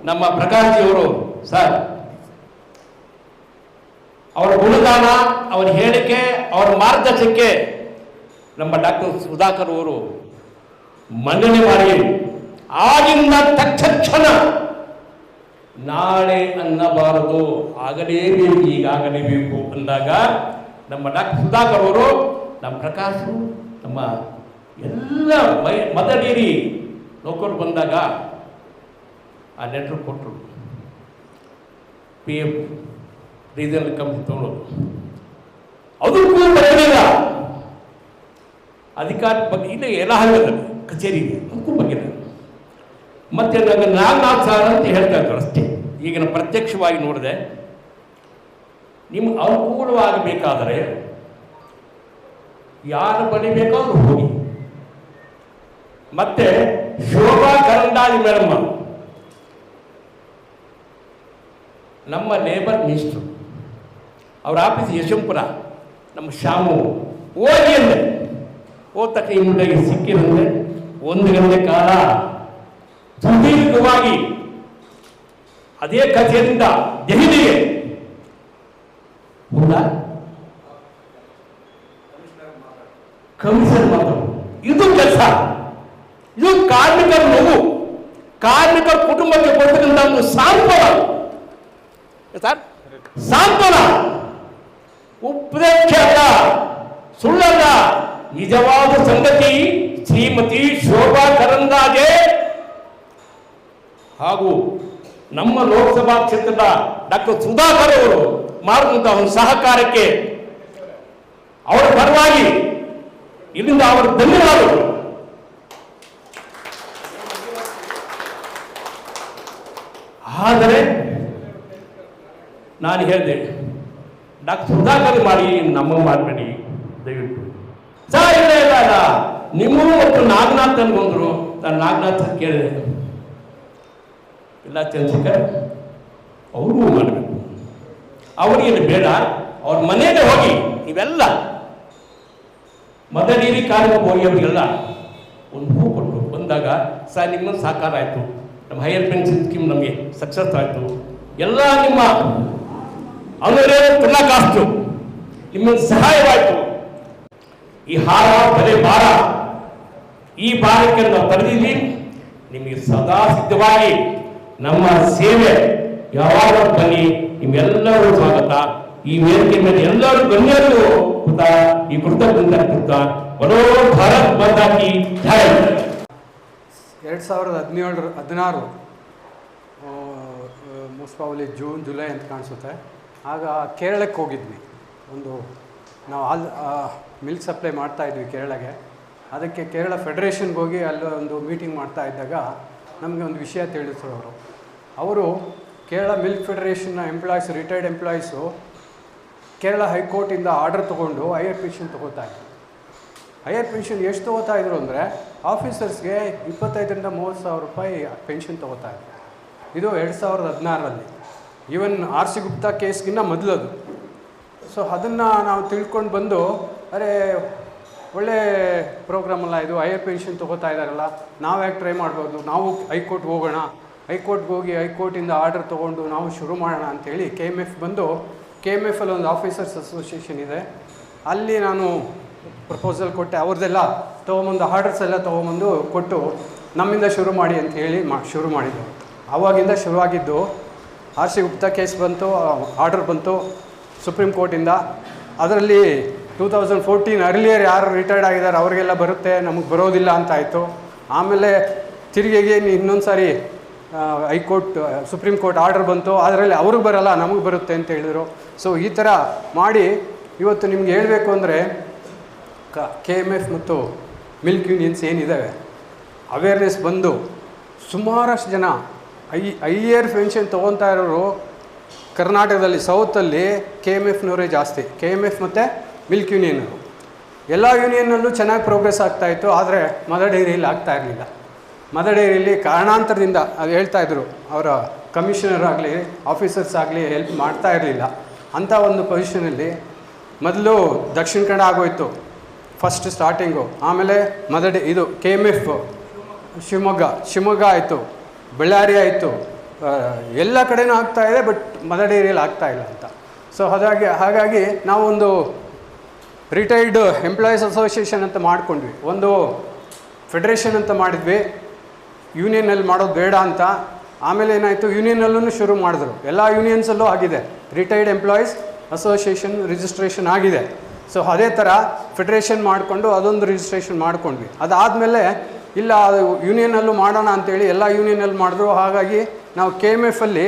ನಮ್ಮ ಪ್ರಕಾಶ್ ಜಿಯವರು ಸರ್, ಅವರ ಗುಣಗಾನ, ಅವರ ಹೇಳಿಕೆ, ಅವರ ಮಾರ್ಗದರ್ಶನಕ್ಕೆ ನಮ್ಮ ಡಾಕ್ಟರ್ ಸುಧಾಕರ್ ಅವರು ಮನ್ನಣೆ ಮಾಡಿ ಆಗಿಂದ ತಕ್ಷಣ ನಾಳೆ ಅನ್ನಬಾರದು, ಆಗಲೇಬೇಕು, ಈಗಾಗಲೇಬೇಕು ಅಂದಾಗ ನಮ್ಮ ಡಾಕ್ಟರ್ ಸುಧಾಕರ್ ಅವರು, ನಮ್ಮ ಪ್ರಕಾಶ್, ನಮ್ಮ ಎಲ್ಲ ಮದಡೇರಿ ನೌಕರು ಬಂದಾಗ ಆ ಲೆಟ್ರ್ ಕೊಟ್ಟರು. PM ರೀಜನಲ್ ಕಮಿಟಿ ತಗೊಳ್ಳೋದು, ಅದಕ್ಕೂ ಬರಲಿಲ್ಲ. ಅಧಿಕಾರ ಬಗ್ಗೆ ಇಲ್ಲ, ಎಲ್ಲ ಹಂಗದಲ್ಲಿ ಕಚೇರಿ ಇದೆ, ಅದಕ್ಕೂ ಬಗ್ಗೆ ಮತ್ತು ನನಗೆ ನಾಗನಾಥ್ ಸರ್ ಅಂತ ಹೇಳ್ತಾ ಇದ್ರು ಅಷ್ಟೇ. ಈಗ ನಾನು ಪ್ರತ್ಯಕ್ಷವಾಗಿ ನೋಡಿದೆ, ನಿಮ್ಗೆ ಅನುಕೂಲವಾಗಬೇಕಾದರೆ ಯಾರು ಬಳಿ ಬೇಕಾದ್ರೂ ಹೋಗಿ. ಮತ್ತೆ ಶೋಭಾ ಕರಂದಾಜೆ ಮೇಡಮ್ಮ ನಮ್ಮ ಲೇಬರ್ ಮಿನಿಸ್ಟ್ರು, ಅವ್ರ ಆಫೀಸ್ ಯಶವಂತಪುರ, ನಮ್ಮ ಶಾಮು ಹೋಗಿ ಅಂದೆ. ಹೋದ ತಕ್ಷಣ ಈ ಮುಂಡೆಗೆ ಸಿಕ್ಕಿರಂದ್ರೆ 1 ಗಂಟೆ ಕಾಲ ಸುದೀರ್ಘವಾಗಿ ಅದೇ ಕಥೆಯಿಂದ ದೆಹಲಿಗೆ ಕಮಿಷನರ್ ಮಾತು. ಇದು ಕೆಲಸ, ಇದು ಕಾರ್ಮಿಕರ ನೋವು, ಕಾರ್ಮಿಕರ ಕುಟುಂಬಕ್ಕೆ ಕೊಡ್ತಕ್ಕಂಥ ಒಂದು ಸಾಂತ್ವನ ಸರ್, ಸಾಂತ್ವನ. ಉಪದೇಶ ಅಲ್ಲ, ಸುಳ್ಳಲ್ಲ, ನಿಜವಾದ ಸಂಗತಿ. ಶ್ರೀಮತಿ ಶೋಭಾ ಕರಂದಾಜೆ ಹಾಗೂ ನಮ್ಮ ಲೋಕಸಭಾ ಕ್ಷೇತ್ರದ ಡಾಕ್ಟರ್ ಸುಧಾಕರ್ ಅವರು ಮಾಡುವಂತಹ ಒಂದು ಸಹಕಾರಕ್ಕೆ ಅವರ ಪರವಾಗಿ ಇಲ್ಲಿಂದ ಅವರು ಧನ್ಯವಾದಗಳು. ಆದರೆ ನಾನು ಹೇಳಿದೆ, ಡಾಕ್ಟರ್ ಸುಧಾಕರ್ ಮಾಡಿ, ನಮ್ಮ ಮಾಡಬೇಡಿ ದಯವಿಟ್ಟು. ಸರ್ ಇಲ್ಲ ಇಲ್ಲ ಇಲ್ಲ, ನಿಮ್ಮೂ ಮತ್ತು ನಾಗನಾಥ್ ಬಂದರು. ನಾನು ನಾಗನಾಥ್ ಕೇಳಿದೆ, ಇಲ್ಲ ಚಂದ್ರಶೇಖರ್ ಅವ್ರಿಗೂ ಮಾಡಬೇಕು, ಅವರಿಗೇನು ಬೇಡ, ಅವ್ರ ಮನೆಗೆ ಹೋಗಿ ನೀವೆಲ್ಲ ಮದಡೇರಿ ಕಾರ್ಮಿಕ ಹೋಗಿ ಅವರಿಗೆಲ್ಲ ಒಂದು ಹೂ ಕೊಟ್ಟು ಬಂದಾಗ, ಸರ್ ನಿಮ್ಮನ್ನು ಸಾಕಾರ ಆಯಿತು, ನಮ್ಮ ಹೈಯರ್ ಪೆನ್ಷನ್ ಸ್ಕೀಮ್ ನಮಗೆ ಸಕ್ಸಸ್ ಆಯಿತು, ಎಲ್ಲ ನಿಮ್ಮ ಅವರೇ ತುಲಾಕಾಸ್ತು, ನಿಮ್ಮನ್ನು ಸಹಾಯವಾಯಿತು. ಈ ಹಾರ ಬಲೆ ಭಾರ, ಈ ಭಾರಕ್ಕೆ ನಾವು ತಡೆದಿದ್ವಿ. ನಿಮಗೆ ಸದಾ ಸಿದ್ಧವಾಗಿ ನಮ್ಮ ಸೇವೆ ಯಾವಾಗ ಬನ್ನಿ, ನಿಮ್ಮೆಲ್ಲರೂ ಸ್ವಾಗತ. ಈ ವೇದಿಕೆ ಮೇಲೆ ಎಲ್ಲರೂ ಗಣ್ಯರು ಈ ಕೃತಜ್ಞ ಬರೋ ಭಾರತ್ ಮಾತಾ ಕಿ ಜೈ. 2016 ಮೋಸ್ಟ್ ಪ್ರಾಬಬ್ಲಿ ಜೂನ್ ಜುಲೈ ಅಂತ ಕಾಣಿಸುತ್ತೆ. ಆಗ ಕೇರಳಕ್ಕೆ ಹೋಗಿದ್ವಿ. ನಾವು ಮಿಲ್ಕ್ ಸಪ್ಲೈ ಮಾಡ್ತಾಯಿದ್ವಿ ಕೇರಳಗೆ. ಅದಕ್ಕೆ ಕೇರಳ ಫೆಡರೇಷನ್ಗೆ ಹೋಗಿ ಅಲ್ಲಿ ಒಂದು ಮೀಟಿಂಗ್ ಮಾಡ್ತಾ ಇದ್ದಾಗ ನಮಗೆ ಒಂದು ವಿಷಯ ತಿಳಿಸಿದ್ರು ಅವರು. ಕೇರಳ ಮಿಲ್ಕ್ ಫೆಡರೇಷನ್ನ ಎಂಪ್ಲಾಯೀಸ್, ರಿಟೈರ್ಡ್ ಎಂಪ್ಲಾಯೀಸು ಕೇರಳ ಹೈಕೋರ್ಟಿಂದ ಆರ್ಡರ್ ತೊಗೊಂಡು ಹೈಯರ್ ಪೆನ್ಷನ್ ತೊಗೋತಾಯಿದ್ರು. ಹೈಯರ್ ಪೆನ್ಷನ್ ಎಷ್ಟು ತೊಗೋತಾಯಿದ್ರು ಅಂದರೆ ಆಫೀಸರ್ಸ್ಗೆ 25,000 ರಿಂದ 30,000 ರೂಪಾಯಿ ಪೆನ್ಷನ್ ತೊಗೋತಾಯಿದ್ರು. ಇದು 2016ರಲ್ಲಿ. ಈವನ್ RC ಗುಪ್ತಾ ಕೇಸ್ಗಿನ್ನ ಮೊದಲದು. ಸೊ ಅದನ್ನು ನಾವು ತಿಳ್ಕೊಂಡು ಬಂದು, ಅರೆ ಒಳ್ಳೆ ಪ್ರೋಗ್ರಾಮ್ ಅಲ್ಲ ಇದು, ಹೈಯರ್ ಪೆನ್ಷನ್ ತೊಗೋತಾ ಇದ್ದಾರಲ್ಲ, ನಾವು ಯಾಕೆ ಟ್ರೈ ಮಾಡ್ಬೋದು, ನಾವು ಹೈಕೋರ್ಟ್ಗೆ ಹೋಗೋಣ, ಹೈಕೋರ್ಟ್ಗೆ ಹೋಗಿ ಹೈಕೋರ್ಟಿಂದ ಆರ್ಡರ್ ತೊಗೊಂಡು ನಾವು ಶುರು ಮಾಡೋಣ ಅಂಥೇಳಿ KMF ಬಂದು, KMFಲ್ಲಿ ಒಂದು ಆಫೀಸರ್ಸ್ ಅಸೋಸಿಯೇಷನ್ ಇದೆ, ಅಲ್ಲಿ ನಾನು ಪ್ರಪೋಸಲ್ ಕೊಟ್ಟೆ. ಅವ್ರದ್ದೆಲ್ಲ ತೊಗೊಂಬಂದು ಆರ್ಡರ್ಸ್ ಎಲ್ಲ ತೊಗೊಂಬಂದು ಕೊಟ್ಟು ನಮ್ಮಿಂದ ಶುರು ಮಾಡಿ ಅಂತ ಹೇಳಿ ಶುರು ಮಾಡಿದ್ದು. ಆವಾಗಿಂದ ಶುರುವಾಗಿದ್ದು. RC ಗುಪ್ತಾ ಕೇಸ್ ಬಂತು, ಆರ್ಡರ್ ಬಂತು ಸುಪ್ರೀಂ ಕೋರ್ಟಿಂದ. ಅದರಲ್ಲಿ 2014 ಅರ್ಲಿಯರ್ ಯಾರು ರಿಟೈರ್ಡ್ ಆಗಿದ್ದಾರೆ ಅವರಿಗೆಲ್ಲ ಬರುತ್ತೆ, ನಮಗೆ ಬರೋದಿಲ್ಲ ಅಂತ ಆಯಿತು. ಆಮೇಲೆ ತಿರುಗಿಗೆ ಇನ್ನೊಂದು ಸಾರಿ ಸುಪ್ರೀಂ ಕೋರ್ಟ್ ಆರ್ಡರ್ ಬಂತು, ಅದರಲ್ಲಿ ಅವ್ರಿಗೆ ಬರಲ್ಲ ನಮಗೆ ಬರುತ್ತೆ ಅಂತ ಹೇಳಿದರು. ಸೊ ಈ ಥರ ಮಾಡಿ ಇವತ್ತು ನಿಮ್ಗೆ ಹೇಳಬೇಕು ಅಂದರೆ KMF ಮತ್ತು ಮಿಲ್ಕ್ ಯೂನಿಯನ್ಸ್ ಏನಿದ್ದಾವೆ ಅವೇರ್ನೆಸ್ ಬಂದು ಸುಮಾರಷ್ಟು ಜನ ಹೈಯರ್ ಪೆನ್ಷನ್ ತೊಗೊತಾ ಇರೋರು ಕರ್ನಾಟಕದಲ್ಲಿ ಸೌತಲ್ಲಿ KMFನವರೇ ಜಾಸ್ತಿ. KMF ಮತ್ತು ಮಿಲ್ಕ್ ಯೂನಿಯನ್ನವರು ಎಲ್ಲ ಯೂನಿಯನ್ನಲ್ಲೂ ಚೆನ್ನಾಗಿ ಪ್ರೋಗ್ರೆಸ್ ಆಗ್ತಾಯಿತ್ತು. ಆದರೆ ಮದರ್ ಡೈರಿಯಲ್ಲಿ ಆಗ್ತಾ ಇರಲಿಲ್ಲ. ಮದರ್ ಡೈರಿಯಲ್ಲಿ ಕಾರಣಾಂತರದಿಂದ ಅದು ಹೇಳ್ತಾಯಿದ್ರು, ಅವರ ಕಮಿಷನರ್ ಆಗಲಿ ಆಫೀಸರ್ಸ್ ಆಗಲಿ ಹೆಲ್ಪ್ ಮಾಡ್ತಾ ಇರಲಿಲ್ಲ. ಅಂಥ ಒಂದು ಪೊಸಿಷನಲ್ಲಿ ಮೊದಲು ದಕ್ಷಿಣ ಕನ್ನಡ ಆಗೋಯ್ತು ಫಸ್ಟ್ ಸ್ಟಾರ್ಟಿಂಗು. ಆಮೇಲೆ ಇದು KMF ಶಿವಮೊಗ್ಗ ಆಯಿತು, ಬಳ್ಳಾರಿ ಆಯಿತು, ಎಲ್ಲ ಕಡೆನೂ ಆಗ್ತಾಯಿದೆ. ಬಟ್ ಮದರ್ ಡೈರಿಯಲ್ಲಿ ಆಗ್ತಾಯಿಲ್ಲ ಅಂತ. ಸೊ ಹಾಗಾಗಿ ನಾವೊಂದು ರಿಟೈರ್ಡ್ ಎಂಪ್ಲಾಯೀಸ್ ಅಸೋಸಿಯೇಷನ್ ಅಂತ ಮಾಡ್ಕೊಂಡ್ವಿ, ಒಂದು ಫೆಡರೇಷನ್ ಅಂತ ಮಾಡಿದ್ವಿ. ಯೂನಿಯನಲ್ಲಿ ಮಾಡೋದು ಬೇಡ ಅಂತ. ಆಮೇಲೆ ಏನಾಯಿತು, ಯೂನಿಯನಲ್ಲೂ ಶುರು ಮಾಡಿದ್ರು. ಎಲ್ಲ ಯೂನಿಯನ್ಸಲ್ಲೂ ಆಗಿದೆ, ರಿಟೈರ್ಡ್ ಎಂಪ್ಲಾಯೀಸ್ ಅಸೋಸಿಯೇಷನ್ ರಿಜಿಸ್ಟ್ರೇಷನ್ ಆಗಿದೆ. ಸೊ ಅದೇ ಥರ ಫೆಡರೇಷನ್ ಮಾಡಿಕೊಂಡು ಅದೊಂದು ರಿಜಿಸ್ಟ್ರೇಷನ್ ಮಾಡ್ಕೊಂಡ್ವಿ. ಅದಾದಮೇಲೆ ಇಲ್ಲ ಅದು ಯೂನಿಯನಲ್ಲೂ ಮಾಡೋಣ ಅಂಥೇಳಿ ಎಲ್ಲ ಯೂನಿಯನಲ್ಲಿ ಮಾಡಿದ್ರು. ಹಾಗಾಗಿ ನಾವು KMFಲ್ಲಿ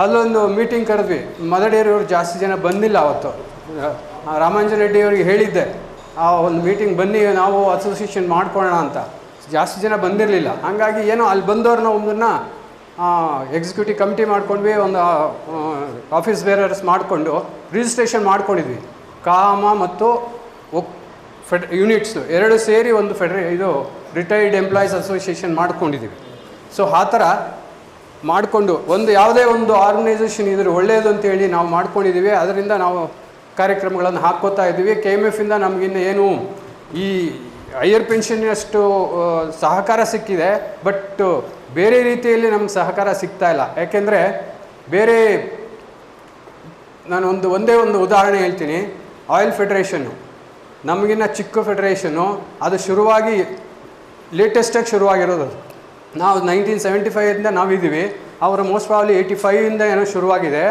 ಅಲ್ಲೊಂದು ಮೀಟಿಂಗ್ ಕರೆದ್ವಿ. ಮದರ್ ಡೈರಿಯವರು ಜಾಸ್ತಿ ಜನ ಬಂದಿಲ್ಲ ಅವತ್ತು. ರಾಮಾಂಜನ್ ರೆಡ್ಡಿ ಅವರಿಗೆ ಹೇಳಿದ್ದೆ, ಆ ಒಂದು ಮೀಟಿಂಗ್ ಬನ್ನಿ ನಾವು ಅಸೋಸಿಯೇಷನ್ ಮಾಡ್ಕೊಳ್ಳೋಣ ಅಂತ. ಜಾಸ್ತಿ ಜನ ಬಂದಿರಲಿಲ್ಲ. ಹಾಗಾಗಿ ಏನೋ ಅಲ್ಲಿ ಬಂದವ್ರನ್ನ ಒಂದನ್ನು ಎಕ್ಸಿಕ್ಯೂಟಿವ್ ಕಮಿಟಿ ಮಾಡ್ಕೊಂಡ್ವಿ, ಒಂದು ಆಫೀಸ್ ಬೇರರ್ಸ್ ಮಾಡಿಕೊಂಡು ರಿಜಿಸ್ಟ್ರೇಷನ್ ಮಾಡ್ಕೊಂಡಿದ್ವಿ. ಕಾಮ ಮತ್ತು ಯೂನಿಟ್ಸು ಎರಡು ಸೇರಿ ಒಂದು ಇದು ರಿಟೈರ್ಡ್ ಎಂಪ್ಲಾಯೀಸ್ ಅಸೋಸಿಯೇಷನ್ ಮಾಡ್ಕೊಂಡಿದ್ದೀವಿ. ಸೊ ಆ ಥರ ಮಾಡಿಕೊಂಡು ಯಾವುದೇ ಒಂದು ಆರ್ಗನೈಸೇಷನ್ ಇದ್ರೆ ಒಳ್ಳೆಯದು ಅಂತೇಳಿ ನಾವು ಮಾಡ್ಕೊಂಡಿದ್ದೀವಿ. ಅದರಿಂದ ನಾವು ಕಾರ್ಯಕ್ರಮಗಳನ್ನು ಹಾಕ್ಕೋತಾ ಇದ್ದೀವಿ. KMF ಇಂದ ನಮಗಿನ್ನು ಏನು ಈ ಹೈಯರ್ ಪೆನ್ಷನ್ನಷ್ಟು ಸಹಕಾರ ಸಿಕ್ಕಿದೆ, ಬಟ್ ಬೇರೆ ರೀತಿಯಲ್ಲಿ ನಮ್ಗೆ ಸಹಕಾರ ಸಿಗ್ತಾ ಇಲ್ಲ. ಯಾಕೆಂದರೆ ಬೇರೆ ನಾನು ಒಂದೇ ಒಂದು ಉದಾಹರಣೆ ಹೇಳ್ತೀನಿ. ಆಯಿಲ್ ಫೆಡರೇಷನ್ನು ನಮಗಿನ್ನ ಚಿಕ್ಕ ಫೆಡರೇಷನ್ನು, ಅದು ಶುರುವಾಗಿ ಲೇಟೆಸ್ಟಾಗಿ ಶುರುವಾಗಿರೋದು. ನಾವು 1975ಇಂದ ನಾವಿದ್ದೀವಿ, ಅವರು ಮೋಸ್ಟ್ ಪ್ರಾಬ್ಲಿ 85ಇಂದ ಏನೋ ಶುರುವಾಗಿದೆ.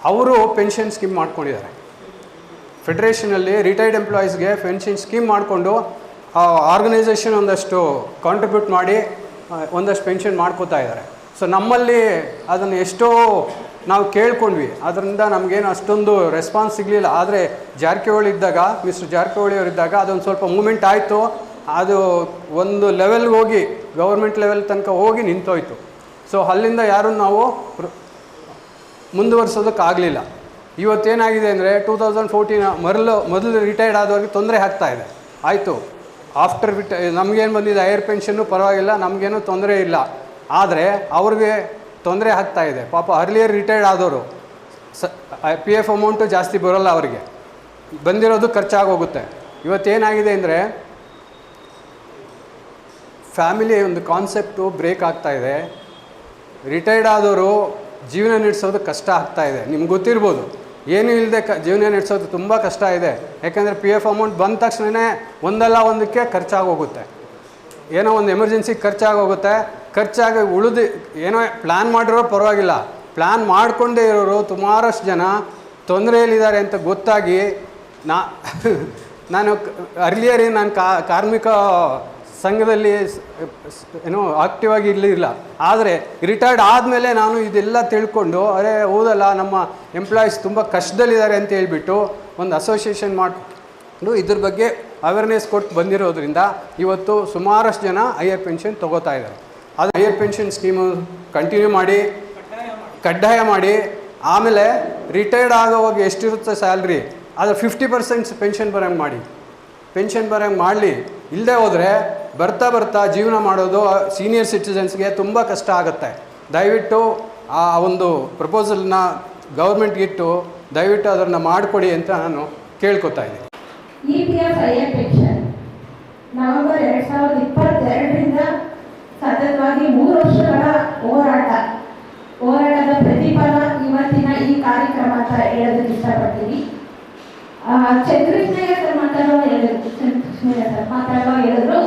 ಅವರು ಪೆನ್ಷನ್ ಸ್ಕೀಮ್ ಮಾಡ್ಕೊಂಡಿದ್ದಾರೆ. ಫೆಡರೇಷನಲ್ಲಿ ರಿಟೈರ್ಡ್ ಎಂಪ್ಲಾಯೀಸ್ಗೆ ಪೆನ್ಷನ್ ಸ್ಕೀಮ್ ಮಾಡಿಕೊಂಡು ಆರ್ಗನೈಸೇಷನ್ ಒಂದಷ್ಟು ಕಾಂಟ್ರಿಬ್ಯೂಟ್ ಮಾಡಿ ಒಂದಷ್ಟು ಪೆನ್ಷನ್ ಮಾಡ್ಕೋತಾ ಇದ್ದಾರೆ. ಸೊ ನಮ್ಮಲ್ಲಿ ಅದನ್ನು ಎಷ್ಟೋ ನಾವು ಕೇಳ್ಕೊಂಡ್ವಿ, ಅದರಿಂದ ನಮಗೇನು ಅಷ್ಟೊಂದು ರೆಸ್ಪಾನ್ಸ್ ಸಿಗಲಿಲ್ಲ. ಆದರೆ ಜಾರಕಿಹೊಳಿ ಇದ್ದಾಗ, ಮಿಸ್ಟರ್ ಜಾರಕಿಹೊಳಿ ಅವರಿದ್ದಾಗ ಅದೊಂದು ಸ್ವಲ್ಪ ಮೂಮೆಂಟ್ ಆಯಿತು. ಅದು ಒಂದು ಲೆವೆಲ್ಗೆ ಹೋಗಿ ಗೌರ್ಮೆಂಟ್ ಲೆವೆಲ್ ತನಕ ಹೋಗಿ ನಿಂತೋಯ್ತು. ಸೊ ಅಲ್ಲಿಂದ ಯಾರೂ ನಾವು ಮುಂದುವರಿಸೋದಕ್ಕಾಗಲಿಲ್ಲ. ಇವತ್ತೇನಾಗಿದೆ ಅಂದರೆ 2014 ಮೊದಲು ರಿಟೈರ್ಡ್ ಆದವ್ರಿಗೆ ತೊಂದರೆ ಆಗ್ತಾಯಿದೆ. ಆಯಿತು, ಆಫ್ಟರ್ ನಮಗೇನು ಬಂದಿದೆ ಹೈಯರ್ ಪೆನ್ಷನ್ನು ಪರವಾಗಿಲ್ಲ, ನಮಗೇನು ತೊಂದರೆ ಇಲ್ಲ. ಆದರೆ ಅವ್ರಿಗೆ ತೊಂದರೆ ಆಗ್ತಾಯಿದೆ. ಪಾಪ ಅರ್ಲಿಯರ್ ರಿಟೈರ್ಡ್ ಆದವರು PF ಅಮೌಂಟು ಜಾಸ್ತಿ ಬರೋಲ್ಲ, ಅವರಿಗೆ ಬಂದಿರೋದು ಖರ್ಚಾಗೋಗುತ್ತೆ. ಇವತ್ತೇನಾಗಿದೆ ಅಂದರೆ ಫ್ಯಾಮಿಲಿ ಒಂದು ಕಾನ್ಸೆಪ್ಟು ಬ್ರೇಕ್ ಆಗ್ತಾಯಿದೆ. ರಿಟೈರ್ಡ್ ಆದವರು ಜೀವನ ನಡೆಸೋದು ಕಷ್ಟ ಆಗ್ತಾಯಿದೆ. ನಿಮ್ಗೆ ಗೊತ್ತಿರ್ಬೋದು, ಏನೂ ಇಲ್ಲದೆ ಜೀವನ ನಡೆಸೋದು ತುಂಬ ಕಷ್ಟ ಇದೆ. ಯಾಕೆಂದರೆ PF ಅಮೌಂಟ್ ಬಂದ ತಕ್ಷಣವೇ ಒಂದಲ್ಲ ಒಂದಕ್ಕೆ ಖರ್ಚಾಗೋಗುತ್ತೆ. ಏನೋ ಒಂದು ಎಮರ್ಜೆನ್ಸಿಗೆ ಖರ್ಚಾಗೋಗುತ್ತೆ. ಖರ್ಚಾಗಿ ಉಳಿದು ಏನೋ ಪ್ಲ್ಯಾನ್ ಮಾಡಿರೋ ಪರವಾಗಿಲ್ಲ, ಪ್ಲ್ಯಾನ್ ಮಾಡಿಕೊಂಡೇ ಇರೋರು ಸುಮಾರಷ್ಟು ಜನ ತೊಂದರೆಯಲ್ಲಿದ್ದಾರೆ ಅಂತ ಗೊತ್ತಾಗಿ ನಾನು ಅರ್ಲಿಯರ್ ನಾನು ಕಾರ್ಮಿಕ ಸಂಘದಲ್ಲಿ ಏನೋ ಆಕ್ಟಿವ್ ಆಗಿ ಇರಲಿಲ್ಲ. ಆದರೆ ರಿಟೈರ್ಡ್ ಆದಮೇಲೆ ನಾನು ಇದೆಲ್ಲ ತಿಳ್ಕೊಂಡು ಹೌದಲ್ಲ, ನಮ್ಮ ಎಂಪ್ಲಾಯೀಸ್ ತುಂಬ ಕಷ್ಟದಲ್ಲಿದ್ದಾರೆ ಅಂತ ಹೇಳ್ಬಿಟ್ಟು ಒಂದು ಅಸೋಸಿಯೇಷನ್ ಮಾಡಿಕೊಂಡು ಇದ್ರ ಬಗ್ಗೆ ಅವೇರ್ನೆಸ್ ಕೊಟ್ಟು ಬಂದಿರೋದ್ರಿಂದ ಇವತ್ತು ಸುಮಾರಷ್ಟು ಜನ ಹೈಯರ್ ಪೆನ್ಷನ್ ತೊಗೋತಾ ಇದ್ದಾರೆ. ಅದು ಹೈಯರ್ ಪೆನ್ಷನ್ ಸ್ಕೀಮು ಕಂಟಿನ್ಯೂ ಮಾಡಿ, ಕಡ್ಡಾಯ ಮಾಡಿ, ಆಮೇಲೆ ರಿಟೈರ್ಡ್ ಆಗೋವಾಗ ಎಷ್ಟಿರುತ್ತೆ ಸ್ಯಾಲ್ರಿ ಅದು 50% ಪೆನ್ಷನ್ ಬರೋಂಗೆ ಮಾಡಿ, ಪೆನ್ಷನ್ ಬರೋಂಗೆ ಮಾಡಲಿ. ಇಲ್ಲದೆ ಹೋದರೆ ಬರ್ತಾ ಜೀವನ ಮಾಡೋದು ಸೀನಿಯರ್ ಸಿಟಿಸನ್ಸ್ಗೆ ತುಂಬ ಕಷ್ಟ ಆಗುತ್ತೆ. ದಯವಿಟ್ಟು ಆ ಒಂದು ಪ್ರಪೋಸಲ್ನ ಗೌರ್ಮೆಂಟ್ಗಿಟ್ಟು ದಯವಿಟ್ಟು ಅದನ್ನು ಮಾಡಿಕೊಡಿ ಅಂತ ನಾನು ಕೇಳ್ಕೊತಾ ಇದ್ದೀನಿ. EPF ಹೈಯರ್ ಪೆನ್ಷನ್ ನವೆಂಬರ್ 2022ರಿಂದ ಸತತವಾಗಿ 3 ವರ್ಷಗಳ ಹೋರಾಟದ ಪ್ರತಿಫಲ ಇವತ್ತಿನ ಈ ಕಾರ್ಯಕ್ರಮ ಅಂತ ಹೇಳೋದಕ್ಕೆ ಇಷ್ಟಪಡ್ತೀನಿ. ಚಂದ್ರಕೃಷ್ಣಯ್ಯ ಸರ್ ಮಾತಾಡುವಾಗ ಹೇಳಿದ್ರು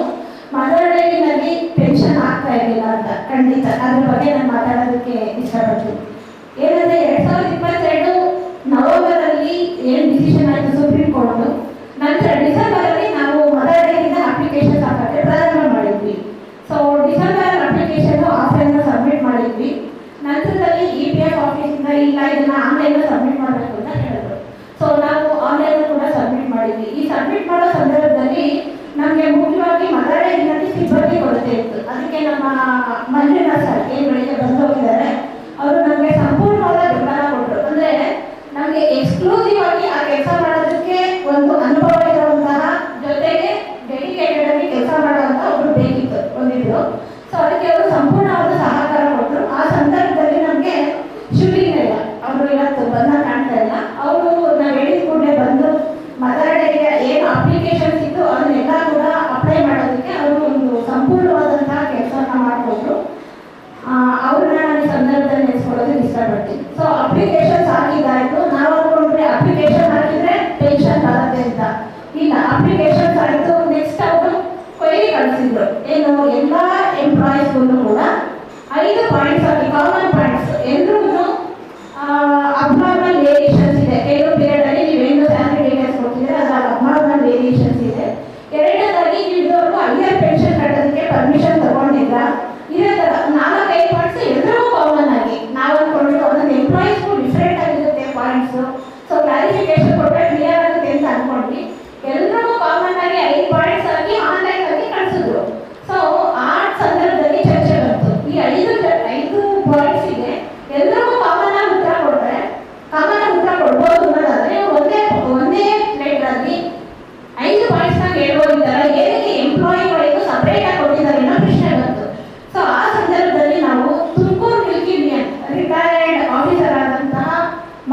ಮದರ್ ಡೇರಿನಲ್ಲಿ ಪೆನ್ಷನ್ ಆಗ್ತಾ ಇರಲಿಲ್ಲ ಅಂತ. ಖಂಡಿತ ಅದ್ರ ಬಗ್ಗೆ ನಾನು ಮಾತಾಡೋದಕ್ಕೆ ಇಷ್ಟಪಡ್ತೀನಿ. ಏನಂದರೆ 2022 ನವೆಂಬರಲ್ಲಿ ಏನು ಡಿಸಿಷನ್ ಆಯಿತು ಸುಪ್ರೀಂ ಕೋರ್ಟ್, ನಂತರ ಡಿಸೆಂಬರಲ್ಲಿ ನಾವು ಮದರ್ ಡೇರಿಂದ ಅಪ್ಲಿಕೇಶನ್ ಹಾಕೋಕ್ಕೆ ಪ್ರಾರಂಭ ಮಾಡಿದ್ವಿ. So December application offline submit ಮಾಡಿದ್ವಿ. ನಂತರದಲ್ಲಿ EPF ಆಫೀಸಿಂದ ಇಲ್ಲ ಇದನ್ನ ಆನ್ಲೈನ್ ಸಬ್ಮಿಟ್ ಮಾಡಬೇಕು ಅಂತ ಹೇಳಿದ್ರು. ಸೊ ನಾವು ಆನ್ಲೈನ್ ಕೂಡ ಸಬ್ಮಿಟ್ ಮಾಡಿದ್ವಿ. ಈ ಸಬ್ಮಿಟ್ ಮಾಡೋ ಸಂದರ್ಭದಲ್ಲಿ ನಮಗೆ ಮುಖ್ಯವಾಗಿ ಮದರ್ ಡೇರಿನಲ್ಲಿ ಸಿಬ್ಬಂದಿ ಕೊರತೆ ಇತ್ತು. ಅದಕ್ಕೆ ನಮ್ಮ ಮಂಜುನಾಥ್ ಸರ್ ಏನು ಬೆಳಿಗ್ಗೆ ಬಂದು ಹೋಗಿದ್ದಾರೆ, ಅವರು ನಮಗೆ ಸಂಪೂರ್ಣವಾದ ಬೆಂಬಲ ಕೊಟ್ಟರು. ಅಂದರೆ ನಮಗೆ ಎಕ್ಸ್ಕ್ಲೂಸಿವ್ ಆಗಿ ಆ ಕೆಲಸ ಮಾಡೋದಕ್ಕೆ ಒಂದು ಅನುಭವ ಇರುವಂತಹ, ಜೊತೆಗೆ ಡೆಡಿಕೇಟೆಡ್ ಆಗಿ ಕೆಲಸ ಮಾಡುವಂಥ ಒಬ್ಬರು ಬೇಕಿತ್ತು, ಒಂದಿದ್ರು. ಸೊ ಅದಕ್ಕೆ ಅವರು ಸಂಪೂರ್ಣವಾದ ಸಹಕಾರ ಕೊಟ್ಟರು. ಆ ಸಂದರ್ಭದಲ್ಲಿ ನಮಗೆ ಶಿವಲಿಂಗಯ್ಯ ಅವರು ಇವತ್ತು ಬಂದ ಕಾಣ್ತಾ ಇಲ್ಲ, ಅವರು ನಾವು ಹೇಳಿದ ಕೂಡಲೇ ಬಂದು ಮದರ್ ಡೇರಿಯ ಏನು ಅಪ್ಲಿಕೇಶನ್ಸ್ ಇತ್ತು ಅದನ್ನೆಲ್ಲ ಕೂಡ ಅಪ್ಲೈ ಮಾಡೋದಕ್ಕೆ ಅವರು ಒಂದು ಸಂಪೂರ್ಣವಾದಂತಹ ಕೆಲಸನ ಮಾಡಿಕೊಟ್ರು. ಅವ್ರನ್ನ ನಾನು ಈ ಸಂದರ್ಭದಲ್ಲಿ ನೆನೆಸ್ಕೊಳ್ಳೋದಕ್ಕೆ ಇಷ್ಟಪಡ್ತೀನಿ. ಸೊ ಅಪ್ಲಿಕೇಶನ್ಸ್ ಹಾಕಿದ್ದಾಯ್ತು. ನಾವು ಅಂದ್ಕೊಂಡ್ರೆ ಅಪ್ಲಿಕೇಶನ್ ಹಾಕಿದ್ರೆ ಪೆನ್ಷನ್ ಬರುತ್ತೆ ಅಂತ. ಇಲ್ಲ, ಅಪ್ಲಿಕೇಶನ್ಸ್ ಆಯಿತು. ನೆಕ್ಸ್ಟ್ ಅವರು ಕೊಯ್ಲಿ ಕಳಿಸಿದ್ರು. ಏನು ಎಲ್ಲ ಎಂಪ್ಲಾಯೀಸ್ಗೂ ಕೂಡ 5 ಪಾಯಿಂಟ್ಸ್ ಆಗಿ ಕಾಮನ್ ಪಾಯಿಂಟ್ಸ್ ಎಲ್ಲರೂ ಅಬ್ನಾರ್ಮಲ್ ವೇರಿಯೇಷನ್ಸ್ ಇದೆ. ಕೆಲವು ಪೀರಿಯಡ್ ಅಲ್ಲಿ ನೀವೇನು ಸ್ಯಾಲರಿ ಡೀಟೇಲ್ಸ್ ಕೊಡ್ತಿದ್ರೆ ಅದು ಅಬ್ನಾರ್ಮಲ್ ವೇರಿಯೇಷನ್ಸ್ ಇದೆ. ಎರಡನೇದಾಗಿ ಇಲ್ಲಿವರೆಗೂ ಹೈಯರ್ ಪೆನ್ಷನ್ ಕಟ್ಟೋದಕ್ಕೆ ಪರ್ಮಿಷನ್ ತಗೊಂಡಿಲ್ಲ. ಇದೇ ಥರ 4-5 ಪಾಯಿಂಟ್ಸ್ ಎಲ್ಲರಿಗೂ ಕಾಮನ್ ಆಗಿ ನಾವು ಅಂದ್ಕೊಂಡು ಒಂದೊಂದು ಎಂಪ್ಲಾಯೀಸ್ಗೂ ಡಿಫ್ರೆಂಟ್ ಆಗಿರುತ್ತೆ ಪಾಯಿಂಟ್ಸು. ಸೊ ಕ್ಲಾರಿಫಿಕೇಶನ್ ಕೊಟ್ಟರೆ ಕ್ಲಿಯರ್ ಆಗುತ್ತೆ ಅಂತ ಅಂದ್ಕೊಂಡ್ವಿ. ಎಲ್ಲರಿಗೂ ಕಾಮನ್ ಆಗಿ 5 ಪಾಯಿಂಟ್ಸ್ ಆಗಿ ಆನ್ಲೈನ್ ಆಗಿ ಕಳಿಸಿದ್ರು. ಸೊ ಪಾಯಿಂಟ್ಸಿಗೆ ಎಲ್ಲರಿಗೂ ಕಾಮನ್ ಆಗಿ ಉತ್ತರ ಕೊಡ್ಬೋದು ಅನ್ನೋದಾದ್ರೆ ಒಂದೇ ಪ್ಲೇಟ್ ಅಲ್ಲಿ 5 ಪಾಯಿಂಟ್ಸ್ ಹೇಳ್ಬೋದಿದ್ದಾರೆ. ಏನಕ್ಕೆ ಎಂಪ್ಲಾಯಿ ವೈಸ್ ಸಪರೇಟ್ ಆಗಿ ಕೊಟ್ಟಿದ್ದಾರೆ ಅನ್ನೋ ಪ್ರಶ್ನೆ ಬಂತು. ಸೊ ಆ ಸಂದರ್ಭದಲ್ಲಿ ನಾವು Tumakuru milk union retired officer ಆದಂತಹ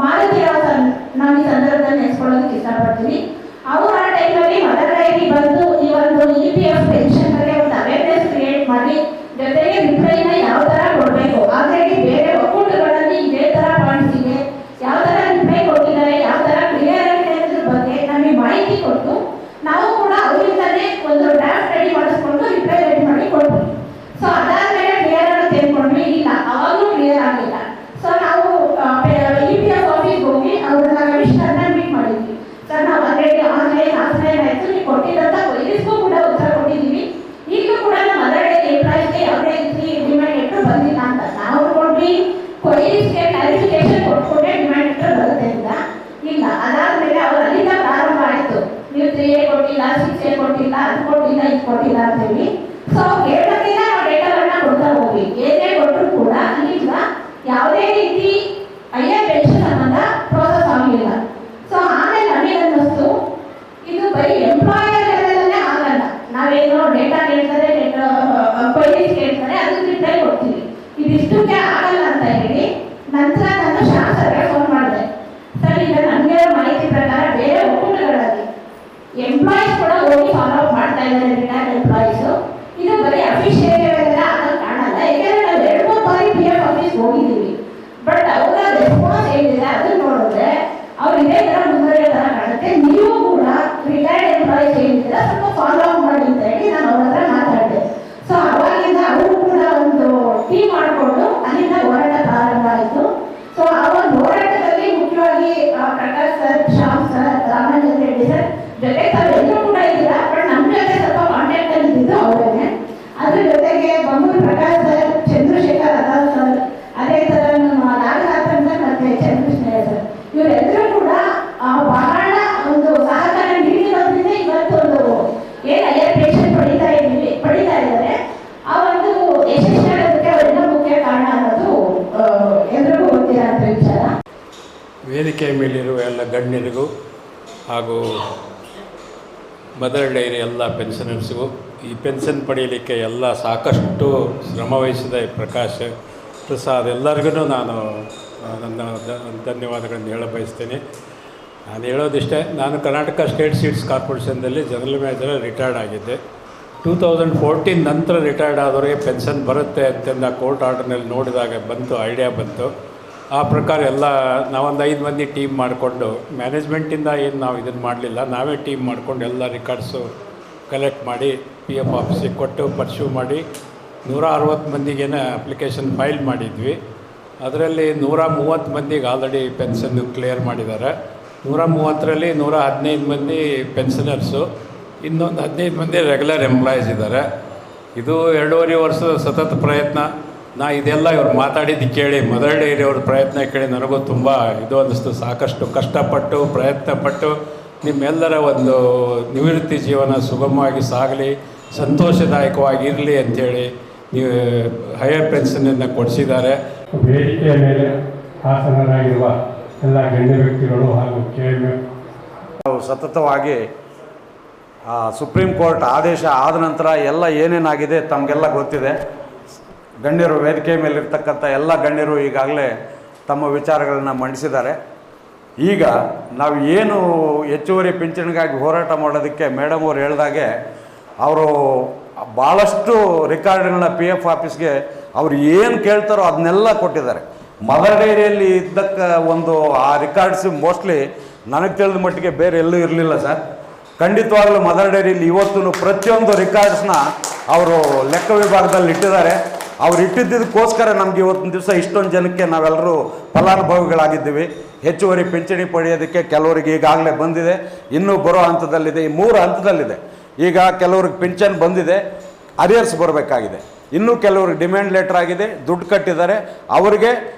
ಮಾರುತಿರಾವ್ ನಾವು ಈ ಸಂದರ್ಭದಲ್ಲಿ ನೆನೆಸ್ಕೊಳ್ಳೋದಕ್ಕೆ ಇಷ್ಟಪಡ್ತೀವಿ. ಅವರು ಆ ಟೈಮಲ್ಲಿ ಮದರ್ ಡೈರಿ ಬಂದು ಈ ಒಂದು EPF ಪೆನ್ಷನ್ ಬಗ್ಗೆ ಒಂದು ಅವೇರ್ನೆಸ್ ಕ್ರಿಯೇಟ್ ಮಾಡಿ ಜೊತೆಗೆ ರಿಪ್ಲೈನ ಯಾವ ತರ ಕೊಡಬೇಕು, ಹಾಗಾಗಿ ಬೇರೆ ಒಕ್ಕೂಟಗಳಲ್ಲಿ ಇದೇ ತರ ಪಾಯಿಂಟ್ಸ್ ಇದೆ, ಯಾವ ತರ ರಿಪ್ಲೈ ಕೊಟ್ಟಿದ್ದಾರೆ, ಯಾವ ತರ ಕ್ಲಿಯರ್ ಆಗಿದೆ ಅನ್ನೋದ್ರ ಬಗ್ಗೆ ನಮಗೆ ಮಾಹಿತಿ ಕೊಟ್ಟು ನಾವು ಕೂಡ ಅವರಿಂದಲೇ ಒಂದು ಡ್ರಾಫ್ಟ್ ರೆಡಿ ಮಾಡಿಸ್ಕೊಂಡು ರಿಪ್ಲೈ ರೆಡಿ ಮಾಡಿ ಕೊಡ್ತೀವಿ. ಸೊ ಅದಾದ್ಮೇಲೆ ಕ್ಲಿಯರ್ ಆಗಿ ತಿಳ್ಕೊಂಡ್ವಿ, ಇಲ್ಲ ಅವಾಗಲೂ ಕ್ಲಿಯರ್ ಆಗಿಲ್ಲ. ಸೊ ನಾವು EPF ಆಫೀಸ್ಗೆ ಹೋಗಿ ಅವ್ರನ್ನ ಕಮಿಷನರ್ನ ಮೀಟ್ ಮಾಡಿದ್ವಿ. ಸರ್ ನಾವು ಆಲ್ರೆಡಿ ಆನ್ಲೈನ್ ಆಯ್ತು, ನೀವು ಕೊಟ್ಟಿದ್ದಂತ ವೈರಸ್ಗೂ ಕೂಡ ಉತ್ತರ ಕೊಟ್ಟಿದ್ದೀವಿ, ಈಗಲೂ ಕೂಡ ನಮ್ಮ ಮದರ್ ಡೈರಿ ಎಂಪ್ಲಾಯ್ಸ್ಗೆ ಯಾವುದೇ ರೀತಿ ಡಿಮ್ಯಾಂಡ್ ಲೆಟರ್ ಬಂದಿಲ್ಲ ಅಂತ ನಾವು ಕೊಟ್ವಿ. ವೈರಸ್ಗೆ ಕ್ಲಾರಿಫಿಕೇಶನ್ ಕೊಟ್ಕೊಂಡೆ ಡಿಮ್ಯಾಂಡ್ ಲೆಟರ್ ಬರುತ್ತೆ ಅಂತ ಇಲ್ಲ. ಅದಾದ್ಮೇಲೆ ಅವ್ರು ಅಲ್ಲಿಂದ ಪ್ರಾರಂಭ ಆಯಿತು, ನೀವು 3A ಕೊಟ್ಟಿಲ್ಲ, 6A ಕೊಟ್ಟಿಲ್ಲ, ಅದು ಕೊಟ್ಟಿಲ್ಲ, ಇದು ಕೊಟ್ಟಿಲ್ಲ ಅಂತೇಳಿ. ಸೊ ಹೇಳೋಕ್ಕಿಂತ ನಾವು ಡೇಟಾಗಳನ್ನ ಕೊಡ್ತಾ ಹೋಗಿ ಏನೇ ಕೊಟ್ಟರು ಕೂಡ ಅಲ್ಲಿಂದ ಯಾವುದೇ ರೀತಿ ಹೈಯರ್ ಪೆನ್ಷನ್ ಸಂಬಂಧ ಪ್ರೋಸೆಸ್ ಆಗಲಿಲ್ಲ. ಸೊ ಆಮೇಲೆ ನಮಗೆ ಅನ್ನಿಸ್ತು ಇದು ಬರೀ ಎಂಪ್ಲಾಯರ್ ಲೆವೆಲಲ್ಲೇ ಆಗಲ್ಲ, ನಾವೇನೋ ಡೇಟಾ ಕೇಳ್ತಾರೆ, ಕ್ವೈರೀಸ್ ಕೇಳ್ತಾರೆ, ಅದಕ್ಕೆ ರಿಪ್ಲೈ ಕೊಡ್ತೀವಿ, ಇದಿಷ್ಟಕ್ಕೆ ಆಗಲ್ಲ ಅಂತ ಹೇಳಿ ನಂತರ ನಾನು ಶಾಸಕರಿಗೆ ಫೋನ್ ಮಾಡಿದೆ. ಸರ್ ಈಗ ನನಗೆ ಮಾಹಿತಿ ಪ್ರಕಾರ ಬೇರೆ ಒಕ್ಕೂಟಗಳಲ್ಲಿ ಎಂಪ್ಲಾಯೀಸ್ ಕೂಡ ಹೋಗಿ ಫಾಲೋ ಅಪ್ ಮಾಡ್ತಾ ಇದ್ದಾರೆ, ರಿಟೈರ್ಡ್ ಎಂಪ್ಲಾಯೀಸ್. ಇದು ಬರೀ ಅಫಿಷಿಯಲ್ ಲೆವೆಲ್ ಆಗಲ್ಲ ಕಾಣಲ್ಲ, ಯಾಕಂದ್ರೆ ನಾವು 2-3 ಬಾರಿ PF ಆಫೀಸ್ ಹೋಗಿದ್ದೀವಿ. ಬಟ್ ಅವರ ರೆಸ್ಪಾನ್ಸ್ ಏನಿದೆ ಅದನ್ನ ನೋಡಿದ್ರೆ ಅವ್ರು ಇದೇ ತರ ಮುಂದುವರಿಯೋ ತರ ಕಾಣುತ್ತೆ. ನೀವು ಕೂಡ ರಿಟೈರ್ಡ್ ಎಂಪ್ಲಾಯೀಸ್ ಏನಿದೆ ಸ್ವಲ್ಪ ಫಾಲೋ ಅಪ್ ಮಾಡಿ ಅಂತ ಹೇಳಿ ನಾನು ಅವ್ರ ಹತ್ರ ಮಾತಾಡಿದೆ. ಸೊ ಅವಾಗಿಂದ ಅವರು ಕೂಡ ಒಂದು ಟೀಮ್ ಮಾಡಿಕೊಂಡು ಅಲ್ಲಿಂದ ಹೋರಾಟ ಪ್ರಾರಂಭ ಆಯಿತು. ಸೊ ಆ ಒಂದು ಹೋರಾಟದಲ್ಲಿ ಮುಖ್ಯವಾಗಿ Prakash sir, Shyam sir, Ramananda Reddy sir ಜೊತೆ ತಾವೆಲ್ಲರೂ ಕೂಡ ಇದ್ದೀರಾ, ಬಟ್ ನಮ್ಮ ಜೊತೆ ಸ್ವಲ್ಪ ಕಾಂಟ್ಯಾಕ್ಟ್ ಅಲ್ಲಿ ಇದ್ದಿದ್ದು ಅವರೇನೆ. ಅದ್ರ ಜೊತೆಗೆ ಬೊಮ್ಮೂರು ಪ್ರಕಾಶ್ ಸರ್, ಚಂದ್ರಶೇಖರ್ ಅದಾಲ್ ಸರ್, ಅದೇ ತರ ನಮ್ಮ ನಾಗರಾಜನ್ ಸರ್ ಮತ್ತೆ ಚಂದ್ರಕೃಷ್ಣ ಸರ್, ಇವರೆಲ್ಲರೂ ಕೂಡ ಬಹಳ ಒಂದು ಸಹಕಾರ ನೀಡಿರೋದ್ರಿಂದ ಇವತ್ತು ಒಂದು ಏನು ಹೈಯರ್ ಪೆನ್ಷನ್ ಪಡಿತಾ ಇದ್ದಾರೆ ಆ ಒಂದು ಯಶಸ್ವಿಯಾಗೋದಕ್ಕೆ ಅವರೆಲ್ಲ ಮುಖ್ಯ ಕಾರಣ ಅನ್ನೋದು ಎಲ್ರಿಗೂ ಗೊತ್ತಿರೋಂಥ ವಿಚಾರ. ವೇದಿಕೆಯ ಮೇಲಿರುವ ಎಲ್ಲ ಗಣ್ಯರಿಗೂ ಹಾಗೂ ಮದರ್ ಡೈರಿ ಎಲ್ಲ ಪೆನ್ಷನರ್ಸ್ಗೂ ಈ ಪೆನ್ಷನ್ ಪಡೆಯಲಿಕ್ಕೆ ಎಲ್ಲ ಸಾಕಷ್ಟು ಶ್ರಮವಹಿಸಿದ ಪ್ರಕಾಶ್ ಪ್ರಸಾದ್ ಎಲ್ಲರಿಗೂ ನಾನು ನನ್ನ ಧನ್ಯವಾದಗಳನ್ನು ಹೇಳ ಬಯಸ್ತೇನೆ. ನಾನು ಹೇಳೋದಿಷ್ಟೇ, ನಾನು ಕರ್ನಾಟಕ ಸ್ಟೇಟ್ ಸೀಡ್ಸ್ ಕಾರ್ಪೊರೇಷನ್ದಲ್ಲಿ ಜನರಲ್ ಮ್ಯಾನೇಜರ್ ರಿಟೈರ್ಡ್ ಆಗಿದ್ದೆ. 2014 ನಂತರ ರಿಟೈರ್ಡ್ ಆದವರಿಗೆ ಪೆನ್ಷನ್ ಬರುತ್ತೆ ಅಂತಂದ ಕೋರ್ಟ್ ಆರ್ಡರ್ನಲ್ಲಿ ನೋಡಿದಾಗ ಐಡಿಯಾ ಬಂತು. ಆ ಪ್ರಕಾರ ಎಲ್ಲ ನಾವೊಂದು 5 ಮಂದಿ ಟೀಮ್ ಮಾಡಿಕೊಂಡು ಮ್ಯಾನೇಜ್ಮೆಂಟಿಂದ ಏನು ನಾವು ಇದನ್ನು ಮಾಡಲಿಲ್ಲ, ನಾವೇ ಟೀಮ್ ಮಾಡಿಕೊಂಡು ಎಲ್ಲ ರಿಕಾರ್ಡ್ಸು ಕಲೆಕ್ಟ್ ಮಾಡಿ PF ಆಫೀಸಿಗೆ ಕೊಟ್ಟು ಪರ್ಸ್ಯೂ ಮಾಡಿ 160 ಮಂದಿಗೇನೆ ಅಪ್ಲಿಕೇಶನ್ ಫೈಲ್ ಮಾಡಿದ್ವಿ. ಅದರಲ್ಲಿ 130 ಮಂದಿಗೆ ಆಲ್ರೆಡಿ ಪೆನ್ಷನ್ನು ಕ್ಲಿಯರ್ ಮಾಡಿದ್ದಾರೆ. 130ರಲ್ಲಿ 115 ಮಂದಿ ಪೆನ್ಷನರ್ಸು, ಇನ್ನೊಂದು 15 ಮಂದಿ ರೆಗ್ಯುಲರ್ ಎಂಪ್ಲಾಯೀಸ್ ಇದ್ದಾರೆ. ಇದು 2.5 ವರ್ಷದ ಸತತ ಪ್ರಯತ್ನ. ಇದೆಲ್ಲ ಇವ್ರು ಮಾತಾಡಿದ್ದು ಕೇಳಿ, ಮದರ್ ಡೈರಿ ಅವ್ರ ಪ್ರಯತ್ನ ಕೇಳಿ ನನಗೂ ತುಂಬ ಇದು ಅನ್ನಿಸ್ತು. ಸಾಕಷ್ಟು ಕಷ್ಟಪಟ್ಟು ಪ್ರಯತ್ನಪಟ್ಟು ನಿಮ್ಮೆಲ್ಲರ ಒಂದು ನಿವೃತ್ತಿ ಜೀವನ ಸುಗಮವಾಗಿ ಸಾಗಲಿ, ಸಂತೋಷದಾಯಕವಾಗಿರಲಿ ಅಂಥೇಳಿ ನೀವು ಹೈಯರ್ ಪೆನ್ಷನನ್ನು ಕೊಡಿಸಿದ್ದಾರೆ. ವೇದಿಕೆಯ ಮೇಲೆ ಆಸನರಾಗಿರುವ ಎಲ್ಲ ಗಣ್ಯ ವ್ಯಕ್ತಿಗಳು ಹಾಗೂ KMF ನಾವು ಸತತವಾಗಿ ಸುಪ್ರೀಂ ಕೋರ್ಟ್ ಆದೇಶ ಆದ ನಂತರ ಎಲ್ಲ ಏನೇನಾಗಿದೆ ತಮಗೆಲ್ಲ ಗೊತ್ತಿದೆ. ಗಣ್ಯರು ವೇದಿಕೆ ಮೇಲಿರ್ತಕ್ಕಂಥ ಎಲ್ಲ ಗಣ್ಯರು ಈಗಾಗಲೇ ತಮ್ಮ ವಿಚಾರಗಳನ್ನು ಮಂಡಿಸಿದ್ದಾರೆ. ಈಗ ನಾವು ಏನು ಹೆಚ್ಚುವರಿ ಪಿಂಚಣಿಗಾಗಿ ಹೋರಾಟ ಮಾಡೋದಕ್ಕೆ ಮೇಡಮ್ ಅವರು ಹೇಳಿದಾಗೆ ಅವರು ಭಾಳಷ್ಟು ರೆಕಾರ್ಡ್ಗಳನ್ನ PF ಆಫೀಸ್ಗೆ ಅವ್ರು ಏನು ಕೇಳ್ತಾರೋ ಅದನ್ನೆಲ್ಲ ಕೊಟ್ಟಿದ್ದಾರೆ. ಮದರ್ ಡೈರಿಯಲ್ಲಿ ಇದ್ದಕ್ಕೆ ಒಂದು ಆ ರಿಕಾರ್ಡ್ಸ್ ಮೋಸ್ಟ್ಲಿ ನನಗೆ ತಿಳಿದ ಮಟ್ಟಿಗೆ ಬೇರೆ ಎಲ್ಲೂ ಇರಲಿಲ್ಲ ಸರ್. ಖಂಡಿತವಾಗಲೂ ಮದರ್ ಡೈರಿಯಲ್ಲಿ ಇವತ್ತು ಪ್ರತಿಯೊಂದು ರಿಕಾರ್ಡ್ಸ್ನ ಅವರು ಲೆಕ್ಕ ವಿಭಾಗದಲ್ಲಿ ಇಟ್ಟಿದ್ದಾರೆ. ಅವ್ರು ಇಟ್ಟಿದ್ದಕ್ಕೋಸ್ಕರ ನಮಗೆ ಇವತ್ತಿನ ದಿವಸ ಇಷ್ಟೊಂದು ಜನಕ್ಕೆ ನಾವೆಲ್ಲರೂ ಫಲಾನುಭವಿಗಳಾಗಿದ್ದೀವಿ. ಹೆಚ್ಚುವರಿ ಪಿಂಚಣಿ ಪಡೆಯೋದಕ್ಕೆ ಕೆಲವರಿಗೆ ಈಗಾಗಲೇ ಬಂದಿದೆ, ಇನ್ನೂ ಬರೋ ಹಂತದಲ್ಲಿದೆ. ಈ 3 ಹಂತದಲ್ಲಿದೆ. ಈಗ ಕೆಲವ್ರಿಗೆ ಪಿಂಚಣಿ ಬಂದಿದೆ, ಅರಿಯರ್ಸ್ ಬರಬೇಕಾಗಿದೆ. ಇನ್ನೂ ಕೆಲವ್ರಿಗೆ ಡಿಮ್ಯಾಂಡ್ ಲೆಟರ್ ಆಗಿದೆ, ದುಡ್ಡು ಕಟ್ಟಿದ್ದಾರೆ. ಅವರಿಗೆ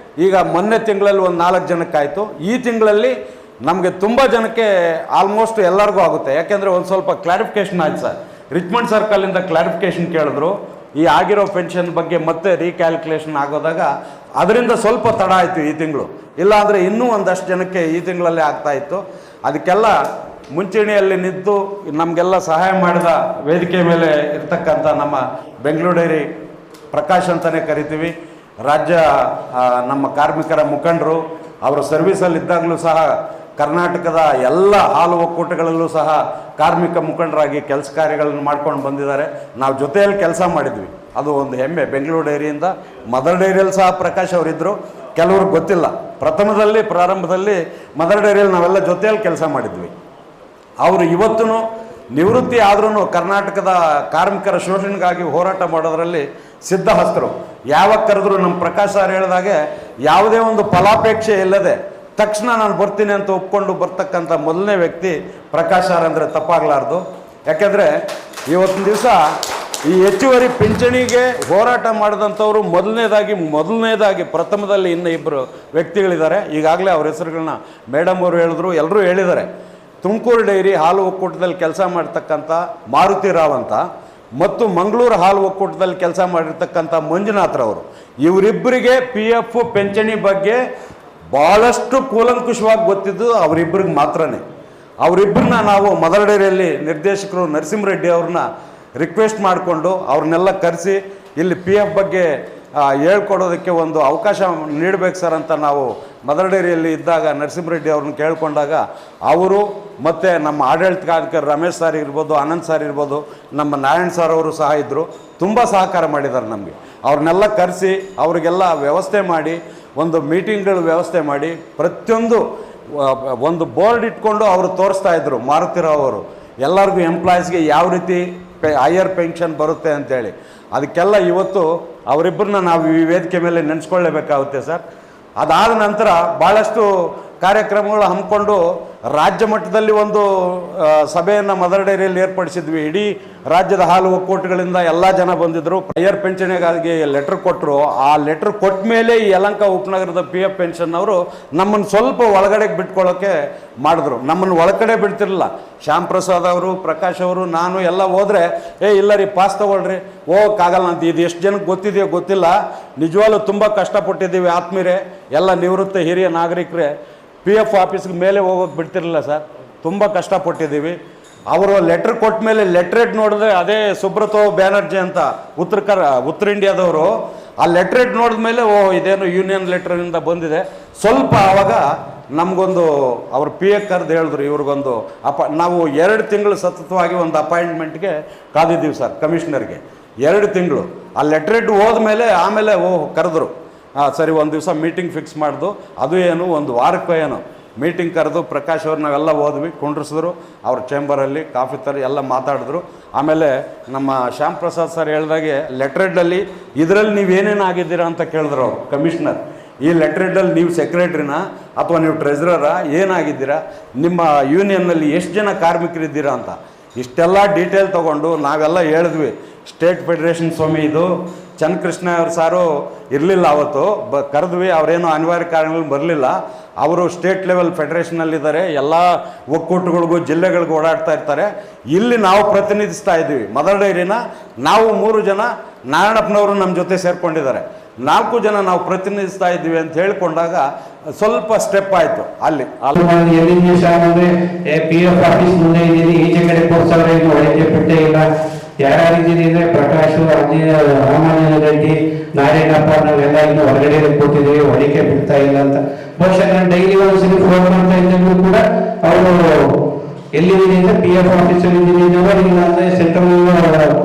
ಈಗ ಮೊನ್ನೆ ತಿಂಗಳಲ್ಲಿ ಒಂದು 4 ಜನಕ್ಕಾಯಿತು. ಈ ತಿಂಗಳಲ್ಲಿ ನಮಗೆ ತುಂಬ ಜನಕ್ಕೆ ಆಲ್ಮೋಸ್ಟ್ ಎಲ್ಲರಿಗೂ ಆಗುತ್ತೆ. ಯಾಕೆಂದರೆ ಒಂದು ಸ್ವಲ್ಪ ಕ್ಲಾರಿಫಿಕೇಷನ್ ಆಯ್ತು ಸರ್. ರಿಚ್ಮಂಡ್ ಸರ್ಕಲಿಂದ ಕ್ಲಾರಿಫಿಕೇಷನ್ ಕೇಳಿದ್ರು. ಈ ಆಗಿರೋ ಪೆನ್ಷನ್ ಬಗ್ಗೆ ಮತ್ತೆ ರೀಕ್ಯಾಲ್ಕುಲೇಷನ್ ಆಗೋದಾಗ ಅದರಿಂದ ಸ್ವಲ್ಪ ತಡ ಆಯಿತು ಈ ತಿಂಗಳು. ಇಲ್ಲಾಂದರೆ ಇನ್ನೂ ಒಂದಷ್ಟು ಜನಕ್ಕೆ ಈ ತಿಂಗಳಲ್ಲೇ ಆಗ್ತಾಯಿತ್ತು. ಅದಕ್ಕೆಲ್ಲ ಮುಂಚೂಣಿಯಲ್ಲಿ ನಿಂತು ನಮಗೆಲ್ಲ ಸಹಾಯ ಮಾಡಿದ ವೇದಿಕೆ ಮೇಲೆ ಇರ್ತಕ್ಕಂಥ ನಮ್ಮ ಬೆಂಗಳೂರು ಡೈರಿ ಪ್ರಕಾಶ್ ಅಂತಲೇ ಕರಿತೀವಿ, ರಾಜ್ಯ ನಮ್ಮ ಕಾರ್ಮಿಕರ ಮುಖಂಡರು, ಅವರು ಸರ್ವೀಸಲ್ಲಿದ್ದಾಗಲೂ ಸಹ ಕರ್ನಾಟಕದ ಎಲ್ಲ ಹಾಲು ಒಕ್ಕೂಟಗಳಲ್ಲೂ ಸಹ ಕಾರ್ಮಿಕ ಮುಖಂಡರಾಗಿ ಕೆಲಸ ಕಾರ್ಯಗಳನ್ನು ಮಾಡ್ಕೊಂಡು ಬಂದಿದ್ದಾರೆ. ನಾವು ಜೊತೆಯಲ್ಲಿ ಕೆಲಸ ಮಾಡಿದ್ವಿ, ಅದು ಒಂದು ಹೆಮ್ಮೆ. ಬೆಂಗಳೂರು ಡೈರಿಯಿಂದ ಮದರ್ ಡೈರಿಯಲ್ಲಿ ಸಹ ಪ್ರಕಾಶ್ ಅವರಿದ್ದರು, ಕೆಲವ್ರಿಗೆ ಗೊತ್ತಿಲ್ಲ. ಪ್ರಾರಂಭದಲ್ಲಿ ಮದರ್ ಡೈರಿಯಲ್ಲಿ ನಾವೆಲ್ಲ ಜೊತೆಯಲ್ಲಿ ಕೆಲಸ ಮಾಡಿದ್ವಿ. ಅವರು ಇವತ್ತೂ ನಿವೃತ್ತಿ ಆದ್ರೂ ಕರ್ನಾಟಕದ ಕಾರ್ಮಿಕರ ಶೋಷಣೆಗಾಗಿ ಹೋರಾಟ ಮಾಡೋದರಲ್ಲಿ ಸಿದ್ಧಹಸ್ತರು. ಯಾವಾಗ ಕರೆದ್ರು ನಮ್ಮ ಪ್ರಕಾಶ್ ಸರ್ ಹೇಳಿದಾಗೆ ಯಾವುದೇ ಒಂದು ಫಲಾಪೇಕ್ಷೆ ಇಲ್ಲದೆ ತಕ್ಷಣ ನಾನು ಬರ್ತೀನಿ ಅಂತ ಒಪ್ಕೊಂಡು ಬರ್ತಕ್ಕಂಥ ಮೊದಲನೇ ವ್ಯಕ್ತಿ ಪ್ರಕಾಶ್ ಸರ್ ಅಂದರೆ ತಪ್ಪಾಗಲಾರ್ದು. ಯಾಕೆಂದರೆ ಇವತ್ತಿನ ದಿವಸ ಈ ಹೆಚ್ಚುವರಿ ಪಿಂಚಣಿಗೆ ಹೋರಾಟ ಮಾಡಿದಂಥವರು ಮೊದಲನೇದಾಗಿ ಪ್ರಥಮದಲ್ಲಿ ಇನ್ನೂ ಇಬ್ಬರು ವ್ಯಕ್ತಿಗಳಿದ್ದಾರೆ. ಈಗಾಗಲೇ ಅವ್ರ ಹೆಸರುಗಳನ್ನ ಮೇಡಮ್ ಅವರು ಹೇಳಿದ್ರು, ಎಲ್ಲರೂ ಹೇಳಿದ್ದಾರೆ. ತುಮಕೂರು ಡೈರಿ ಹಾಲು ಒಕ್ಕೂಟದಲ್ಲಿ ಕೆಲಸ ಮಾಡ್ತಕ್ಕಂಥ ಮಾರುತಿ ರಾವ್ ಅಂತ ಮತ್ತು ಮಂಗಳೂರು ಹಾಲು ಒಕ್ಕೂಟದಲ್ಲಿ ಕೆಲಸ ಮಾಡಿರ್ತಕ್ಕಂಥ ಮಂಜುನಾಥ್ರವರು, ಇವರಿಬ್ಬರಿಗೆ PF ಪೆನ್ಷನಿ ಬಗ್ಗೆ ಭಾಳಷ್ಟು ಕೂಲಂಕುಷವಾಗಿ ಗೊತ್ತಿದ್ದು ಅವರಿಬ್ಬರಿಗೆ ಮಾತ್ರನೇ. ಅವರಿಬ್ಬರನ್ನ ನಾವು ಮದರ್ ಡೈರಿಯಲ್ಲಿ ನಿರ್ದೇಶಕರು ನರಸಿಂಹರೆಡ್ಡಿ ಅವ್ರನ್ನ ರಿಕ್ವೆಸ್ಟ್ ಮಾಡಿಕೊಂಡು ಅವ್ರನ್ನೆಲ್ಲ ಕರೆಸಿ ಇಲ್ಲಿ PF ಬಗ್ಗೆ ಹೇಳ್ಕೊಡೋದಕ್ಕೆ ಒಂದು ಅವಕಾಶ ನೀಡಬೇಕು ಸರ್ ಅಂತ ನಾವು ಮದರ್ ಡೈರಿಯಲ್ಲಿ ಇದ್ದಾಗ ನರಸಿಂಹರೆಡ್ಡಿ ಅವ್ರನ್ನ ಕೇಳ್ಕೊಂಡಾಗ ಅವರು ಮತ್ತು ನಮ್ಮ ಆಡಳಿತಗಾರರು ರಮೇಶ್ ಸರ್ ಇರ್ಬೋದು, ಆನಂದ್ ಸರ್ ಇರ್ಬೋದು, ನಮ್ಮ ನಾರಾಯಣ್ ಸರ್ ಅವರು ಸಹ ಇದ್ದರು, ತುಂಬ ಸಹಕಾರ ಮಾಡಿದ್ದಾರೆ ನಮಗೆ. ಅವ್ರನ್ನೆಲ್ಲ ಕರೆಸಿ ಅವರಿಗೆಲ್ಲ ವ್ಯವಸ್ಥೆ ಮಾಡಿ, ಒಂದು ಮೀಟಿಂಗ್ಗಳು ವ್ಯವಸ್ಥೆ ಮಾಡಿ, ಪ್ರತಿಯೊಂದು ಒಂದು ಬೋರ್ಡ್ ಇಟ್ಕೊಂಡು ಅವರು ತೋರಿಸ್ತಾ ಇದ್ದರು ಮಾರುತಿರಾವ್ ಅವರು ಎಲ್ಲರಿಗೂ ಎಂಪ್ಲಾಯೀಸ್ಗೆ ಯಾವ ರೀತಿ ಹೈಯರ್ ಪೆನ್ಷನ್ ಬರುತ್ತೆ ಅಂತೇಳಿ. ಅದಕ್ಕೆಲ್ಲ ಇವತ್ತು ಅವರಿಬ್ಬರನ್ನ ನಾವು ಈ ವೇದಿಕೆ ಮೇಲೆ ನೆನೆಸ್ಕೊಳ್ಳೇಬೇಕಾಗುತ್ತೆ ಸರ್. ಅದಾದ ನಂತರ ಭಾಳಷ್ಟು ಕಾರ್ಯಕ್ರಮಗಳು ಹಮ್ಮಿಕೊಂಡು ರಾಜ್ಯ ಮಟ್ಟದಲ್ಲಿ ಒಂದು ಸಭೆಯನ್ನು ಮದರ್ ಡೈರಿಯಲ್ಲಿ ಏರ್ಪಡಿಸಿದ್ವಿ. ಇಡೀ ರಾಜ್ಯದ ಹಾಲು ಒಕ್ಕೂಟಗಳಿಂದ ಎಲ್ಲ ಜನ ಬಂದಿದ್ದರು. ಹೈಯರ್ ಪೆನ್ಷನ್ಗಾಗಿ ಲೆಟ್ರ್ ಕೊಟ್ಟರು. ಆ ಲೆಟ್ರ್ ಕೊಟ್ಟ ಮೇಲೆ ಈ ಯಲಹಂಕ ಉಪನಗರದ PF ಪೆನ್ಷನ್ ಅವರು ನಮ್ಮನ್ನು ಸ್ವಲ್ಪ ಒಳಗಡೆಗೆ ಬಿಟ್ಕೊಳ್ಳೋಕ್ಕೆ ಮಾಡಿದ್ರು. ನಮ್ಮನ್ನು ಒಳಗಡೆ ಬಿಡ್ತಿರಲಿಲ್ಲ. ಶ್ಯಾಮ್ ಪ್ರಸಾದ್ ಅವರು, ಪ್ರಕಾಶ್ ಅವರು, ನಾನು ಎಲ್ಲ ಹೋದರೆ ಇಲ್ಲ ರೀ ಪಾಸ್ ತೊಗೊಳ್ರಿ, ಹೋಗೋಕ್ಕಾಗಲ್ಲ ಅಂತ. ಇದು ಎಷ್ಟು ಜನಕ್ಕೆ ಗೊತ್ತಿದೆಯೋ ಗೊತ್ತಿಲ್ಲ, ನಿಜವಾಗ್ಲೂ ತುಂಬ ಕಷ್ಟಪಟ್ಟಿದ್ದೀವಿ ಆತ್ಮೀಯರೇ, ಎಲ್ಲ ನಿವೃತ್ತ ಹಿರಿಯ ನಾಗರಿಕರೇ. PF ಆಫೀಸ್ಗೆ ಮೇಲೆ ಹೋಗೋಕೆ ಬಿಡ್ತಿರಲಿಲ್ಲ ಸರ್, ತುಂಬ ಕಷ್ಟಪಟ್ಟಿದ್ದೀವಿ. ಅವರು ಲೆಟ್ರ್ ಕೊಟ್ಟ ಮೇಲೆ ಲೆಟ್ರೇಟ್ ನೋಡಿದ್ರೆ ಅದೇ ಸುಬ್ರತೋ ಬ್ಯಾನರ್ಜಿ ಅಂತ ಉತ್ತರ ಇಂಡಿಯಾದವರು ಆ ಲೆಟ್ರೇಟ್ ನೋಡಿದ ಮೇಲೆ ಇದೇನು ಯೂನಿಯನ್ ಲೆಟ್ರಿಂದ ಬಂದಿದೆ. ಸ್ವಲ್ಪ ಆವಾಗ ನಮಗೊಂದು ಅವ್ರ PA ಕರೆದು ಹೇಳಿದ್ರು ಇವ್ರಿಗೊಂದು ನಾವು 2 ತಿಂಗಳು ಸತತವಾಗಿ ಒಂದು ಅಪಾಯಿಂಟ್ಮೆಂಟ್ಗೆ ಕಾದಿದ್ದೀವಿ ಸರ್ ಕಮಿಷನರ್ಗೆ. 2 ತಿಂಗಳು ಆ ಲೆಟ್ರೇಟ್ ಹೋದ್ಮೇಲೆ ಆಮೇಲೆ ಕರೆದ್ರು. ಸರಿ ಒಂದು ದಿವಸ ಮೀಟಿಂಗ್ ಫಿಕ್ಸ್ ಮಾಡ್ದು. ಅದು ಏನು ಒಂದು ವಾರಕ್ಕೋ ಏನೋ ಮೀಟಿಂಗ್ ಕರೆದು ಪ್ರಕಾಶ್ ಅವ್ರು ನಾವೆಲ್ಲ ಹೋದ್ವಿ, ಕುಂಡ್ರಿಸಿದ್ರು ಅವ್ರ ಚೇಂಬರಲ್ಲಿ, ಕಾಫಿ ತರ ಎಲ್ಲ ಮಾತಾಡಿದ್ರು. ಆಮೇಲೆ ನಮ್ಮ ಶ್ಯಾಮ್ ಪ್ರಸಾದ್ ಸರ್ ಹೇಳ್ದಾಗೆ ಲೆಟ್ರೇಡಲ್ಲಿ ಇದರಲ್ಲಿ ನೀವೇನೇನು ಆಗಿದ್ದೀರಾ ಅಂತ ಕೇಳಿದ್ರು ಅವರು ಕಮಿಷನರ್. ಈ ಲೆಟ್ರೇಡಲ್ಲಿ ನೀವು ಸೆಕ್ರೆಟ್ರಿನಾ ಅಥವಾ ನೀವು ಟ್ರೆಜರರಾ, ಏನಾಗಿದ್ದೀರಾ, ನಿಮ್ಮ ಯೂನಿಯನ್ನಲ್ಲಿ ಎಷ್ಟು ಜನ ಕಾರ್ಮಿಕರಿದ್ದೀರಾ ಅಂತ ಇಷ್ಟೆಲ್ಲ ಡೀಟೇಲ್ ತೊಗೊಂಡು ನಾವೆಲ್ಲ ಹೇಳಿದ್ವಿ. ಸ್ಟೇಟ್ ಫೆಡರೇಷನ್ ಸ್ವಾಮಿ ಇದು ಚನ್ನಕೃಷ್ಣ ಅವ್ರ ಸಾರು ಇರಲಿಲ್ಲ ಅವತ್ತು, ಕರೆದ್ವಿ. ಅವರೇನು ಅನಿವಾರ್ಯ ಕಾರಣಗಳು ಬರಲಿಲ್ಲ. ಅವರು ಸ್ಟೇಟ್ ಲೆವೆಲ್ ಫೆಡರೇಷನಲ್ಲಿದ್ದಾರೆ, ಎಲ್ಲ ಒಕ್ಕೂಟಗಳಿಗೂ ಜಿಲ್ಲೆಗಳಿಗೂ ಓಡಾಡ್ತಾ ಇರ್ತಾರೆ. ಇಲ್ಲಿ ನಾವು ಪ್ರತಿನಿಧಿಸ್ತಾ ಇದ್ದೀವಿ ಮದರ್ ಡೈರಿನ. ನಾವು 3 ಜನ, ನಾರಾಯಣಪ್ಪನವರು ನಮ್ಮ ಜೊತೆ ಸೇರ್ಕೊಂಡಿದ್ದಾರೆ, 4 ಜನ ನಾವು ಪ್ರತಿನಿಧಿಸ್ತಾ ಇದ್ದೀವಿ ಅಂತ ಹೇಳ್ಕೊಂಡಾಗ ಸ್ವಲ್ಪ ಸ್ಟೆಪ್ ಆಯಿತು. ಅಲ್ಲಿ PF ಆಫೀಸ್ ಮುಂದೆ ಇದ್ದೀನಿ, ಈಚೆ ಕಡೆ ಪೋರ್ಸವ್ರೆ ಒಳಗೆ ಬಿಟ್ಟೇ ಇಲ್ಲ. ಯಾರ್ಯಾರಿದ್ದೀರಿ ಅಂದರೆ ಪ್ರಕಾಶ್, ರಾಮಾನಂದ ರೆಡ್ಡಿ, ನಾರಾಯಣಪ್ಪ, ನಾವೆಲ್ಲ ಇನ್ನು ಹೊರಗಡೆ ಕೂತಿದ್ದೀವಿ, ಒಳಗೆ ಬಿಡ್ತಾ ಇಲ್ಲ ಅಂತ. ಬಹುಶಃ ನಾನು ಡೈಲಿ ಒಂದ್ಸರಿ ಫೋನ್ ಮಾಡ್ತಾ ಇದ್ದಂಗೂ ಕೂಡ ಅವರು ಎಲ್ಲಿದ್ದೀನಿ ಅಂತ PF ಆಫೀಸಲ್ಲಿ ಇದ್ದೀನಿ ಇಲ್ಲ ಅಂದರೆ ಸೆಂಟ್ರಲ್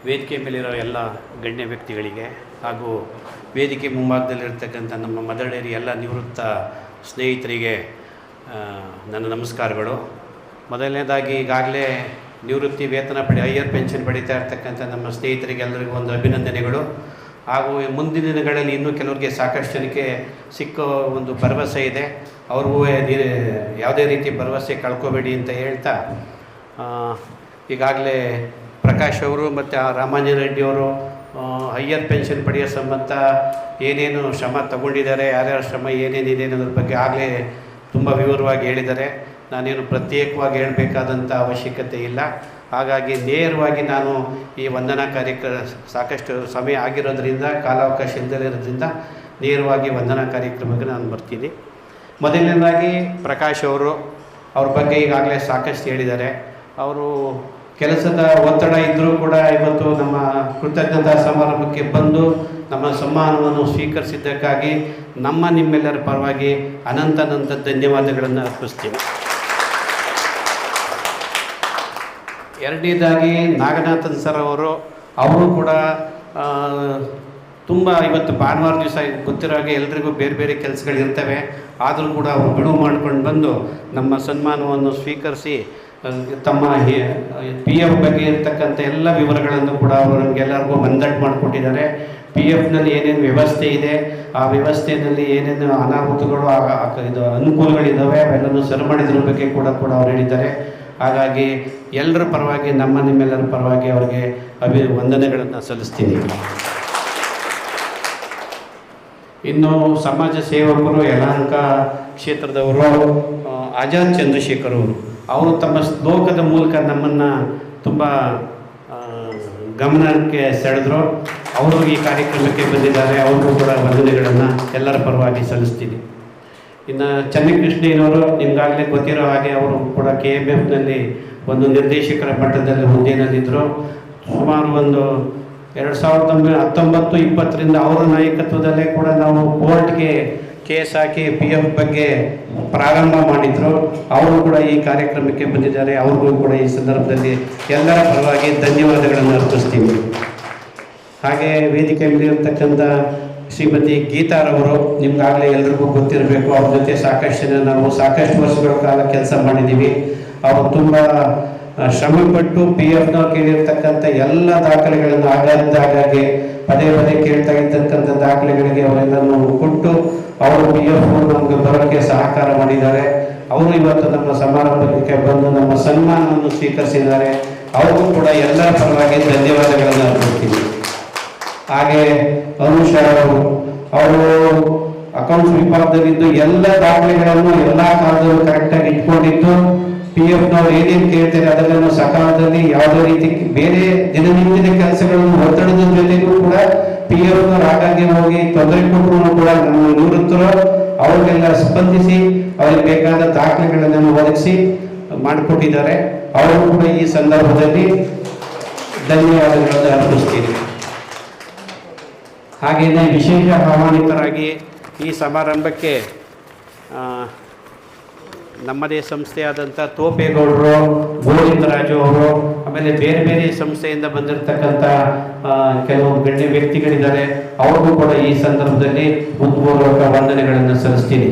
ವೇದಿಕೆ ಮೇಲಿರೋ ಎಲ್ಲ ಗಣ್ಯ ವ್ಯಕ್ತಿಗಳಿಗೆ ಹಾಗೂ ವೇದಿಕೆ ಮುಂಭಾಗದಲ್ಲಿರ್ತಕ್ಕಂಥ ನಮ್ಮ ಮದರ್ ಡೈರಿ ಎಲ್ಲ ನಿವೃತ್ತ ಸ್ನೇಹಿತರಿಗೆ ನನ್ನ ನಮಸ್ಕಾರಗಳು. ಮೊದಲನೇದಾಗಿ ಈಗಾಗಲೇ ನಿವೃತ್ತಿ ವೇತನ ಹೈಯರ್ ಪೆನ್ಷನ್ ಪಡೀತಾ ಇರ್ತಕ್ಕಂಥ ನಮ್ಮ ಸ್ನೇಹಿತರಿಗೆಲ್ಲರಿಗೂ ಒಂದು ಅಭಿನಂದನೆಗಳು. ಹಾಗೂ ಮುಂದಿನ ದಿನಗಳಲ್ಲಿ ಇನ್ನೂ ಕೆಲವರಿಗೆ ಸಾಕಷ್ಟು ಜನಕ್ಕೆ ಸಿಕ್ಕೋ ಒಂದು ಭರವಸೆ ಇದೆ. ಅವ್ರಿಗೂ ಯಾವುದೇ ರೀತಿ ಭರವಸೆ ಕಳ್ಕೊಬೇಡಿ ಅಂತ ಹೇಳ್ತಾ, ಈಗಾಗಲೇ ಪ್ರಕಾಶ್ ಅವರು ಮತ್ತು ರಾಮಾಂಜನ ರೆಡ್ಡಿಯವರು ಹೈಯರ್ ಪೆನ್ಷನ್ ಪಡೆಯೋ ಸಂಬಂಧ ಏನೇನು ಶ್ರಮ ತಗೊಂಡಿದ್ದಾರೆ, ಯಾರ್ಯಾರ ಶ್ರಮ ಏನೇನಿದೆ ಅನ್ನೋದ್ರ ಬಗ್ಗೆ ಆಗಲೇ ತುಂಬ ವಿವರವಾಗಿ ಹೇಳಿದ್ದಾರೆ. ನಾನೇನು ಪ್ರತ್ಯೇಕವಾಗಿ ಹೇಳಬೇಕಾದಂಥ ಅವಶ್ಯಕತೆ ಇಲ್ಲ. ಹಾಗಾಗಿ ನೇರವಾಗಿ ನಾನು ಈ ವಂದನಾ ಕಾರ್ಯಕ್ರಮ ಸಾಕಷ್ಟು ಸಮಯ ಆಗಿರೋದ್ರಿಂದ, ಕಾಲಾವಕಾಶ ಇಲ್ಲದಿರೋದ್ರಿಂದ ನೇರವಾಗಿ ವಂದನಾ ಕಾರ್ಯಕ್ರಮಕ್ಕೆ ನಾನು ಬರ್ತೀನಿ. ಮೊದಲನೇದಾಗಿ ಪ್ರಕಾಶ್ ಅವರು, ಅವ್ರ ಬಗ್ಗೆ ಈಗಾಗಲೇ ಸಾಕಷ್ಟು ಹೇಳಿದ್ದಾರೆ. ಅವರು ಕೆಲಸದ ಒತ್ತಡ ಇದ್ದರೂ ಕೂಡ ಇವತ್ತು ನಮ್ಮ ಕೃತಜ್ಞತಾ ಸಮಾರಂಭಕ್ಕೆ ಬಂದು ನಮ್ಮ ಸನ್ಮಾನವನ್ನು ಸ್ವೀಕರಿಸಿದ್ದಕ್ಕಾಗಿ ನಿಮ್ಮೆಲ್ಲರ ಪರವಾಗಿ ಅನಂತ ಧನ್ಯವಾದಗಳನ್ನು ಅರ್ಪಿಸ್ತೀನಿ. ಎರಡನೇದಾಗಿ ನಾಗನಾಥನ್ ಸರ್ ಅವರು ಕೂಡ ತುಂಬ ಇವತ್ತು ಭಾನುವಾರ ದಿವಸ ಗೊತ್ತಿರೋ ಹಾಗೆ ಎಲ್ರಿಗೂ ಬೇರೆ ಬೇರೆ ಕೆಲಸಗಳಿರ್ತವೆ. ಆದರೂ ಕೂಡ ಅವರು ಬಿಡುವು ಮಾಡ್ಕೊಂಡು ಬಂದು ನಮ್ಮ ಸನ್ಮಾನವನ್ನು ಸ್ವೀಕರಿಸಿ ತಮ್ಮ PF ಬಗ್ಗೆ ಇರ್ತಕ್ಕಂಥ ಎಲ್ಲ ವಿವರಗಳನ್ನು ಕೂಡ ಅವರು ನಮಗೆಲ್ಲರಿಗೂ ಮಂದಟ್ಟು ಮಾಡಿಕೊಟ್ಟಿದ್ದಾರೆ. PFನಲ್ಲಿ ಏನೇನು ವ್ಯವಸ್ಥೆ ಇದೆ, ಆ ವ್ಯವಸ್ಥೆಯಲ್ಲಿ ಏನೇನು ಅನಾಹುತಗಳು ಇದು ಅನುಕೂಲಗಳಿದ್ದಾವೆ ಅವೆಲ್ಲನೂ ಸರಿ ಮಾಡಿದ್ರ ಬಗ್ಗೆ ಕೂಡ ಅವ್ರು ಹೇಳಿದ್ದಾರೆ. ಹಾಗಾಗಿ ಎಲ್ಲರ ಪರವಾಗಿ ನಿಮ್ಮೆಲ್ಲರ ಪರವಾಗಿ ಅವರಿಗೆ ವಂದನೆಗಳನ್ನು ಸಲ್ಲಿಸ್ತೀನಿ. ಇನ್ನು ಸಮಾಜ ಸೇವಕರು ಯಲಹಂಕ ಕ್ಷೇತ್ರದವರು ಆಜಾದ್ ಚಂದ್ರಶೇಖರ್ ಅವರು ತಮ್ಮ ಶ್ಲೋಕದ ಮೂಲಕ ನಮ್ಮನ್ನು ತುಂಬ ಗಮನಕ್ಕೆ ಸೆಳೆದ್ರು. ಅವರು ಈ ಕಾರ್ಯಕ್ರಮಕ್ಕೆ ಬಂದಿದ್ದಾರೆ. ಅವ್ರಿಗೂ ಕೂಡ ವಂದನೆಗಳನ್ನು ಎಲ್ಲರ ಪರವಾಗಿ ಸಲ್ಲಿಸ್ತೀನಿ. ಇನ್ನು ಚನ್ನಕೃಷ್ಣಯ್ಯನವರು ನಿಮಗಾಗಲೇ ಗೊತ್ತಿರೋ ಹಾಗೆ ಅವರು ಕೂಡ KMFನಲ್ಲಿ ಒಂದು ನಿರ್ದೇಶಕರ ಮಟ್ಟದಲ್ಲಿ ಹುದ್ದೆಯಲ್ಲಿದ್ದರು. ಸುಮಾರು ಒಂದು 2019-20 ಅವರ ನಾಯಕತ್ವದಲ್ಲೇ ಕೂಡ ನಾವು ಕೋರ್ಟ್ಗೆ ಕೇಸ್ ಹಾಕಿ PF ಬಗ್ಗೆ ಪ್ರಾರಂಭ ಮಾಡಿದ್ರು. ಅವರು ಕೂಡ ಈ ಕಾರ್ಯಕ್ರಮಕ್ಕೆ ಬಂದಿದ್ದಾರೆ. ಅವ್ರಿಗೂ ಕೂಡ ಈ ಸಂದರ್ಭದಲ್ಲಿ ಎಲ್ಲರ ಪರವಾಗಿ ಧನ್ಯವಾದಗಳನ್ನು ಅರ್ಪಿಸ್ತೀವಿ. ಹಾಗೆ ವೇದಿಕೆ ಮೇಲಿರ್ತಕ್ಕಂಥ ಶ್ರೀಮತಿ ಗೀತಾರವರು ನಿಮ್ಗಾಗಲೇ ಎಲ್ರಿಗೂ ಗೊತ್ತಿರಬೇಕು. ಅವ್ರ ಜೊತೆ ಸಾಕಷ್ಟು ವರ್ಷಗಳ ಕಾಲ ಕೆಲಸ ಮಾಡಿದ್ದೀವಿ. ಅವರು ತುಂಬ ಶ್ರಮಪಟ್ಟು PFನವ್ರು ಕೇಳಿರ್ತಕ್ಕಂಥ ಎಲ್ಲ ದಾಖಲೆಗಳನ್ನು ಆಗಾಗ್ಗೆ ಪದೇ ಕೇಳ್ತಾ ಇರ್ತಕ್ಕಂಥ ದಾಖಲೆಗಳಿಗೆ ಅವರೆಲ್ಲರೂ ಕೊಟ್ಟು ಅವರು PF ನಮಗೆ ಬರೋಕ್ಕೆ ಸಹಕಾರ ಮಾಡಿದ್ದಾರೆ. ಅವರು ಇವತ್ತು ನಮ್ಮ ಸಮಾರಂಭಕ್ಕೆ ಬಂದು ನಮ್ಮ ಸನ್ಮಾನವನ್ನು ಸ್ವೀಕರಿಸಿದ್ದಾರೆ. ಅವ್ರಿಗೂ ಕೂಡ ಎಲ್ಲರ ಪರವಾಗಿ ಧನ್ಯವಾದಗಳನ್ನು ಅರ್ಪಿಸ್ತೀನಿ. ಹಾಗೆ ಅನುಷಾ ಅವರು ಅಕೌಂಟ್ಸ್ ವಿಭಾಗದಲ್ಲಿದ್ದು ಎಲ್ಲ ದಾಖಲೆಗಳನ್ನು ಎಲ್ಲ ಕಾಲದಲ್ಲೂ ಕರೆಕ್ಟಾಗಿ ಇಟ್ಕೊಂಡಿದ್ದು PFನವ್ರು ಏನೇನು ಕೇಳ್ತಾರೆ ಅದನ್ನು ಸಕಾಲದಲ್ಲಿ ಯಾವುದೇ ರೀತಿ ಬೇರೆ ದಿನನಿತ್ಯದ ಕೆಲಸಗಳನ್ನು ಒತ್ತಡದ ಜೊತೆಗೂ ಕೂಡ PFನವ್ರು ಆಗಾಗ್ಗೆ ಹೋಗಿ ತೊಂದರೆ ಕೊಟ್ಟರು ಕೂಡ ನಮ್ಮ ನಿವೃತ್ತರು ಅವ್ರಿಗೆಲ್ಲ ಸ್ಪಂದಿಸಿ ಅವ್ರಿಗೆ ಬೇಕಾದ ದಾಖಲೆಗಳನ್ನು ಒದಗಿಸಿ ಮಾಡಿಕೊಟ್ಟಿದ್ದಾರೆ. ಅವರು ಕೂಡ ಈ ಸಂದರ್ಭದಲ್ಲಿ ಧನ್ಯವಾದಗಳನ್ನು ಅರ್ಪಿಸ್ತೀನಿ. ಹಾಗೆಯೇ ವಿಶೇಷ ಆಹ್ವಾನಿತರಾಗಿ ಈ ಸಮಾರಂಭಕ್ಕೆ ನಮ್ಮದೇ ಸಂಸ್ಥೆಯಾದಂಥ ತೋಪೇಗೌಡರು, ಗೋವಿಂದರಾಜು ಅವರು, ಆಮೇಲೆ ಬೇರೆ ಸಂಸ್ಥೆಯಿಂದ ಬಂದಿರತಕ್ಕಂಥ ಕೆಲವು ಗಣ್ಯ ವ್ಯಕ್ತಿಗಳಿದ್ದಾರೆ. ಅವ್ರಿಗೂ ಕೂಡ ಈ ಸಂದರ್ಭದಲ್ಲಿ ಹೃತ್ಪೂರ್ವಕ ವಂದನೆಗಳನ್ನು ಸಲ್ಲಿಸ್ತೀನಿ.